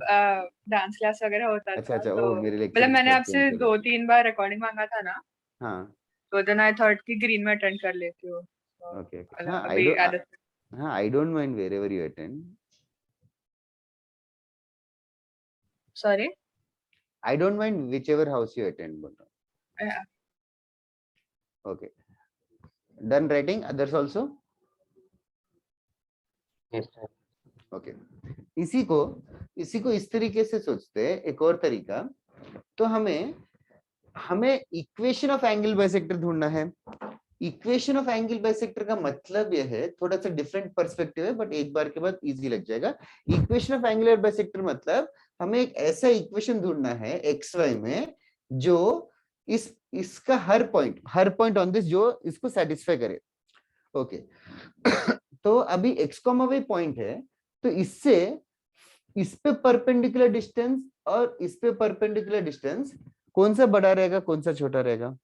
डांस क्लास वगैरह होता अच्छा था, अच्छा, तो ओ मेरे लेक्चर मतलब मिस मैंने करते हैं आपसे उनके लिए। 2-3 बार रिकॉर्डिंग मांगा था ना, हाँ तो देन आई थॉट कि ग्रीन में अटेंड कर लेती हूँ, तो ओके मतलब हाँ अभी आदत। I don't mind wherever you attend. Sorry, I don't mind whichever house you attend बोल रहा हूँ। Okay done writing others also? Yes sir. Okay इसी को इस तरीके से सोचते हैं। एक और तरीका, तो हमें इक्वेशन ऑफ एंगल बाइसेक्टर ढूंढना है। इक्वेशन ऑफ एंगल बाइसेक्टर का मतलब यह है, थोड़ा सा डिफरेंट पर्सपेक्टिव है बट एक बार के बाद इजी लग जाएगा। इक्वेशन ऑफ एंगुलर बाइसेक्टर मतलब हमें एक ऐसा इक्वेशन ढूंढना है एक्स वाई में जो इसका हर पॉइंट ऑन दिस जो इसको सेटिस्फाई करे। ओके तो अभी एक्स कॉमा वाई पॉइंट है, तो इससे इस पे परपेंडिकुलर डिस्टेंस और इस पे परपेंडिकुलर डिस्टेंस कौन सा बड़ा रहेगा कौन सा छोटा रहेगा?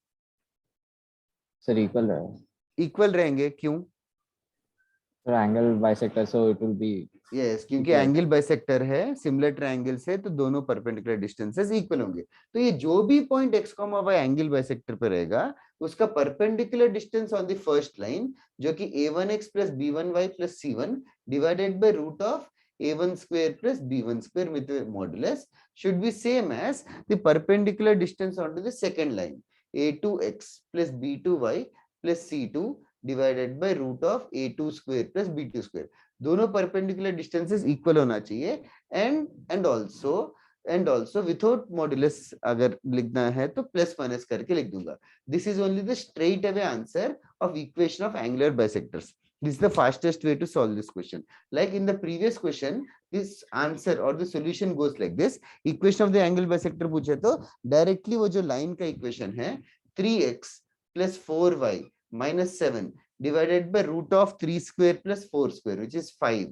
सर इक्वल रहेगा। इक्वल रहेंगे, क्यों? Sir angle bisector, so it will be yes क्योंकि equal. एंगल बाइसेक्टर है, सिमिलर ट्रायंगल से, तो दोनों परपेंडिकुलर डिस्टेंसेस इक्वल होंगे। तो ये जो भी point x comma y angle bisector पे रहेगा उसका perpendicular distance on the first line जो कि a1x plus b1y plus c1 divided by root of a1 square plus b1 square with modulus should be same as the perpendicular distance onto the second line a2x plus b2y plus c2 divided by root of a2 square plus b2 square। दोनों perpendicular distances equal होना चाहिए। And also without modulus अगर लिखना है तो plus minus करके लिख दूंगा। This is only the straight away answer of equation of angular bisectors. This is the fastest way to solve this question. Like in the previous question, this answer or the solution goes like this. Equation of the angle bisector पूछे तो directly वो जो line का equation है 3x plus 4y minus 7 divided by root of 3 square plus 4 square which is 5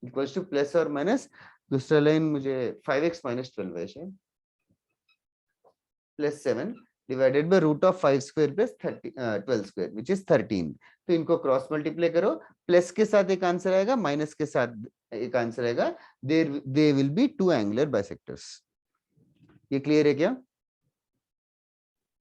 equals to plus or minus, दूसरा line मुझे 5x minus 12 है शायद, plus 7 divided by root of 5 square plus 12 square which is 13। तो इनको cross multiply करो, plus के साथ एक आंसर आएगा माइनस के साथ एक आंसर आएगा, they will be two angular bisectors. ये क्लियर है क्या?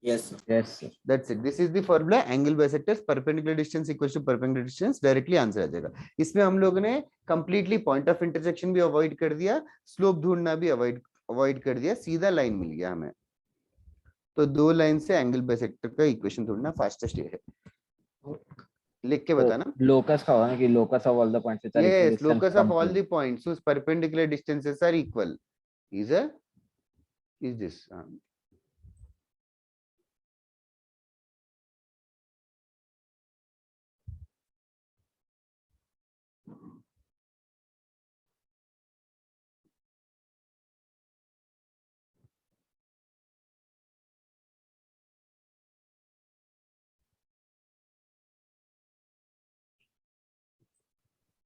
Yes sir. Yes sir. That's it. This is the formula angle bisectors perpendicular distance equals to perpendicular distance, directly answer आ जाएगा। इसमें हम लोगों ने कंप्लीटली पॉइंट ऑफ इंटरसेक्शन भी अवॉइड कर दिया, स्लोप ढूंढना भी अवॉइड कर दिया, सीधा लाइन मिल गया हमें। तो दो लाइन से एंगल बाइसेक्टर का इक्वेशन ढूंढना फास्टेस्ट ये है। लिख के बताना। लोकस का होगा कि locus of all the points which are equal, yes locus of all the points whose perpendicular distances are equal is this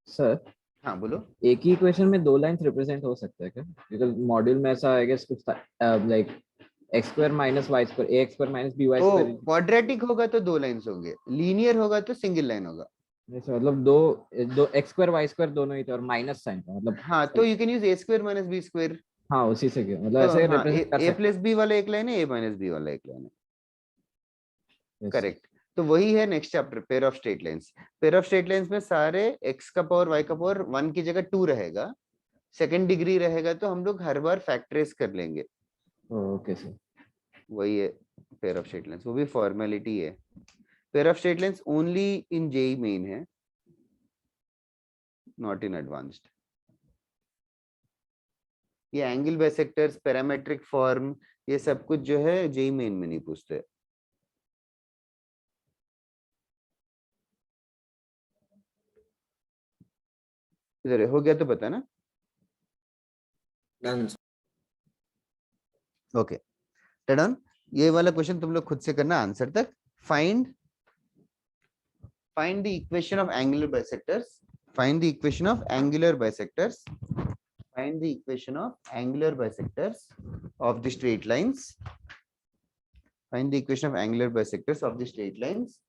sir हाँ बोलो। एक ही इक्वेशन में दो लाइंस रिप्रेजेंट हो सकते हैं क्या? बिकॉज़ मॉड्यूल में ऐसा आई गेस कुछ like x square minus y square ax square minus by square. Quadratic होगा तो दो लाइंस होंगे, लीनियर होगा तो सिंगल लाइन होगा। मतलब दो x स्क्वायर y स्क्वायर दोनों ही थे और माइनस साइन था मतलब। हाँ तो you can use a square minus b square. हाँ उसी से क्या मतलब तो ऐसे हाँ, रिप्रेजेंट कर a सकते प्लस b वाला एक लाइन है, a माइनस b वाला एक लाइन है। हैं। करेक्ट। तो वही है next chapter pair of straight lines. Pair of straight lines में सारे x का पावर y का पावर 1 की जगह 2 रहेगा, सेकंड डिग्री रहेगा तो हम लोग हर बार फैक्टराइज कर लेंगे। Okay sir. वही है पेयर ऑफ स्ट्रेट लाइंस, वो भी फॉर्मेलिटी है। Pair of straight lines only in JEE Main है, नॉट इन एडवांस्ड। ये एंगल बाइसेक्टर्स पैरामेट्रिक फॉर्म ये सब कुछ जो है जेई मेन में नहीं पूछते। इधर हो गया तो बताना। Okay done. ये वाला क्वेश्चन तुम लोग खुद से करना आंसर तक। Find the equation of angular bisectors, find the equation of angular bisectors Find the equation of angular bisectors of the straight lines. Find the equation of angular bisectors of the straight lines.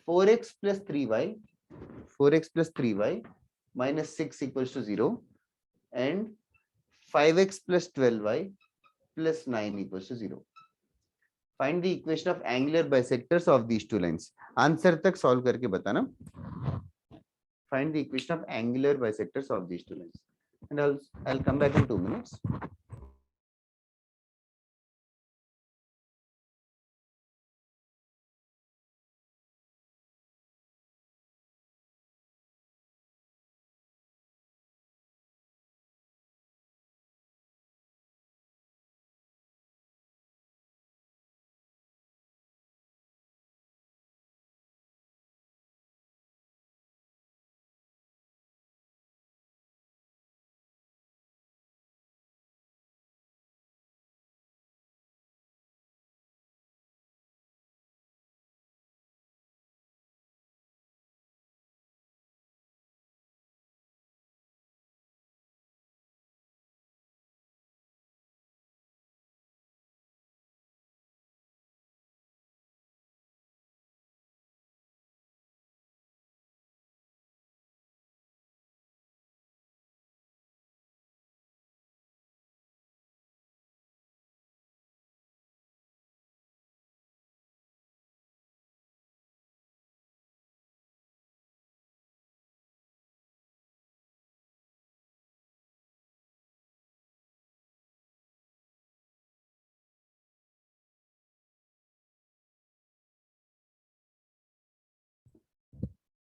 4x plus 3y, 4x plus 3y minus 6 equals to 0, and 5x plus 12y plus 9 equals to 0. Find the equation of angular bisectors of these two lines. Answer तक solve करके बताना. Find the equation of angular bisectors of these two lines. And I'll come back in 2 minutes.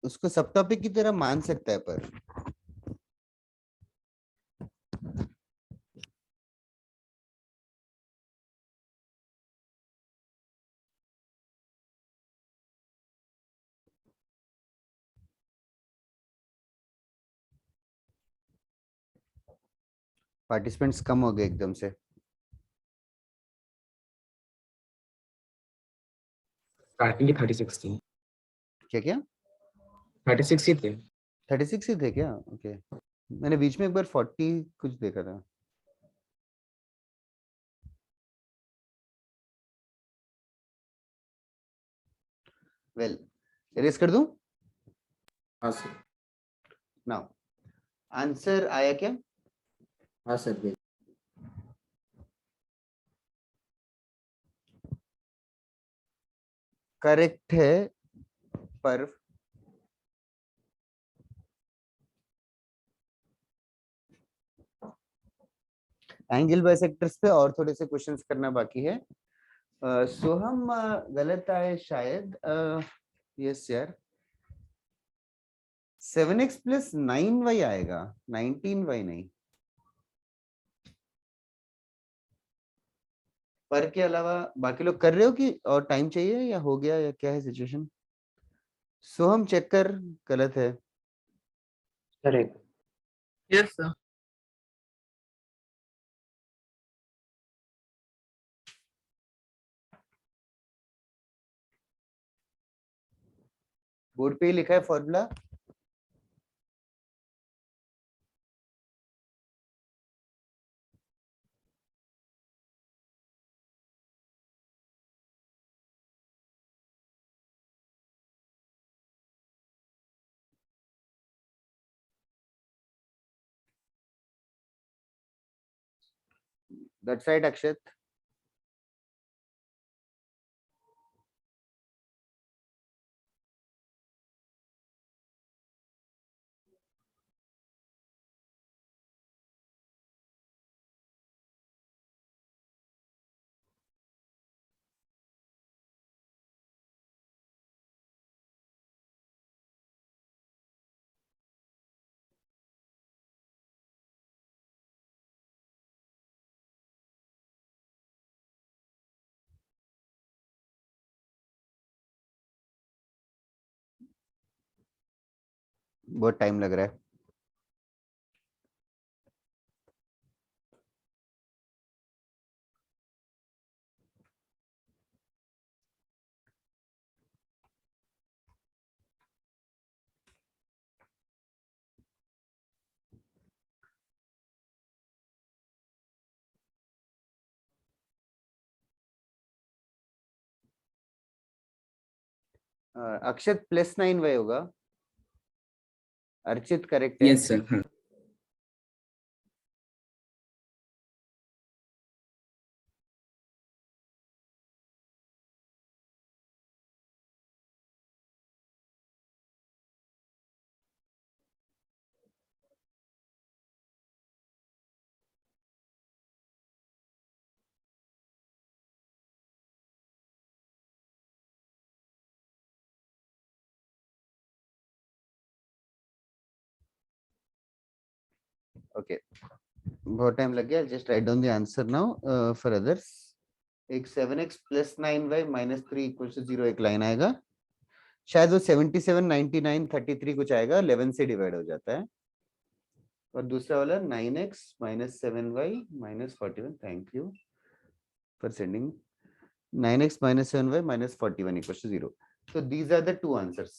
उसको सब topic की तरह मान सकता है पर पार्टिसिपेंट्स कम हो गए एकदम से. स्टार्टिंग की 36 थी. क्या क्या 36 ही थे. 36 ही थे क्या? ओके मैंने बीच में एक बार 40 कुछ देखा था. वेल इरेज कर दूं. हाँ सर. नाउ आंसर आया क्या? हाँ सर. करेक्ट है पर एंगल बाइसेक्टर्स पे और थोड़े से क्वेश्चंस करना बाकी है. सोहम गलत आए शायद. यस यार 7x प्लस 9y आएगा 19y नहीं. पर के अलावा बाकी लोग कर रहे हो कि और टाइम चाहिए या हो गया या क्या है सिचुएशन? सोहम चेक कर गलत है. करेक्ट. Yes sir. बोर्ड पे ही लिखा है फॉर्मूला. That's right, Akshat. बहुत टाइम लग रहा है. अक्षत +9y होगा। अर्चित करेक्ट है? Yes sir. हाँ ओके, बहुत टाइम लग गया। Just write down the answer now for others. एक 7x + 9y - 3 = 0 एक लाइन आएगा, शायद वो 77, 99, 33 कुछ आएगा, 11 से डिवाइड हो जाता है। और दूसरा वाला 9x - 7y - 41, thank you for sending. 9x - 7y - 41 = 0। So these are the two answers.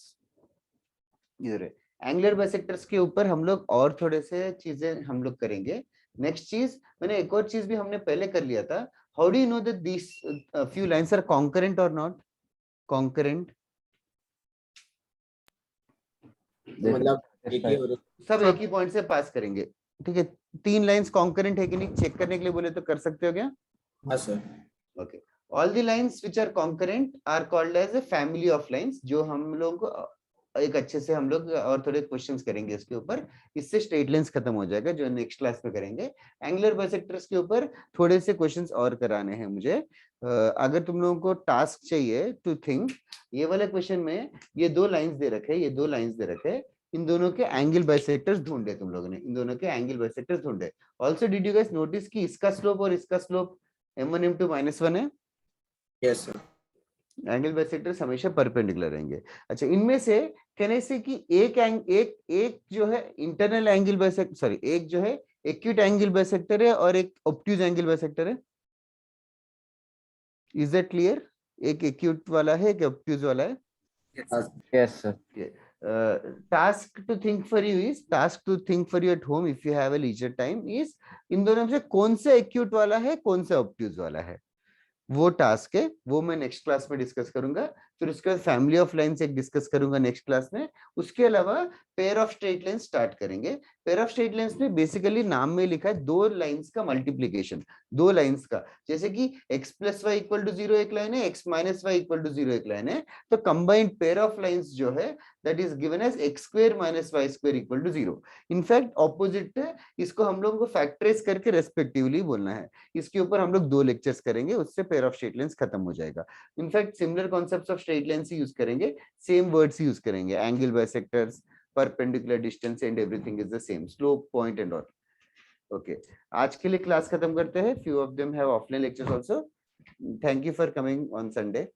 इधर है। एंगुलर बाइसेक्टर्स के ऊपर हम लोग और थोड़े से चीजें हम लोग करेंगे। नेक्स्ट चीज, मैंने एक और चीज भी हमने पहले कर लिया था। How do you know that these few lines are concurrent और नॉट कॉन्करेंट? मतलब सब एक ही पॉइंट से पास करेंगे, ठीक है? 3 लाइंस कॉन्करेंट है कि नहीं चेक करने के लिए बोले तो कर सकते हो क्या? हाँ सर। Okay, all the lines which are concurrent are called as a family of lines. जो हम लोग को एक अच्छे से हम लोग और थोड़े क्वेश्चंस करेंगे इसके ऊपर, इससे स्ट्रेट लाइंस खत्म हो जाएगा, जो नेक्स्ट क्लास में करेंगे। एंगुलर बाइसेक्टर्स के ऊपर थोड़े से क्वेश्चंस और कराने हैं मुझे। अगर तुम लोगों को टास्क चाहिए टू थिंक, ये वाले क्वेश्चन में ये 2 लाइंस दे रखे, ये 2 लाइंस दे रखे, इन दोनों के एंगल बाइसेक्टर्स ढूंढे तुम लोगों ने, इन दोनों के एंगल बाइसेक्टर्स ढूंढे। Also did you guys notice कि इसका स्लोप और इसका स्लोप m1 m2 -1 है? Yes sir. एंगल बाइसेक्टर्स हमेशा परपेंडिकुलर रहेंगे। अच्छा, इनमें से कहने से कि एक जो है इंटरनल एंगल बाइसेक्टर, सॉरी, एक जो है एक्यूट एंगल बाइसेक्टर है और एक ऑब्ट्यूज एंगल बाइसेक्टर है। Is that clear? एक एक्यूट वाला है, एक ऑब्ट्यूज वाला है। Yes sir. Task to think for you at home if you have a leisure time is, इन दोनों में से कौन सा एक्यूट वाला है, कौन सा ऑब्ट्यूज वाला है, वो टास्क है, वो मैं नेक्स्ट क्लास में डिस्कस करूंगा। फिर उसके बाद फैमिली ऑफ लाइंस एक डिस्कस करूंगा नेक्स्ट क्लास में। उसके अलावा pair of straight lines start करेंगे। पेयर ऑफ स्ट्रेट लाइंस में बेसिकली नाम में लिखा है 2 लाइंस का मल्टीप्लीकेशन, 2 लाइंस का। जैसे कि x + y = 0 एक लाइन है, x - y = 0 एक लाइन है, तो कंबाइंड पेयर ऑफ लाइंस जो है that is given as x² - y² = 0। In fact opposite है, इसको हम लोगों को फैक्टराइज करके रेस्पेक्टिवली बोलना है। इसके ऊपर हम लोग 2 लेक्चर्स करेंगे, उससे पेयर ऑफ स्ट्रेट लाइंस खत्म हो जाएगा। In fact similar concepts of straight lines he use करेंगे, सेम वर्ड्स यूज करेंगे, angle bisectors, perpendicular distance and everything is the same, slope, point and all. Okay, आज के लिए क्लास खत्म करते हैं। Few of them have offline lectures also. Thank you for coming on Sunday.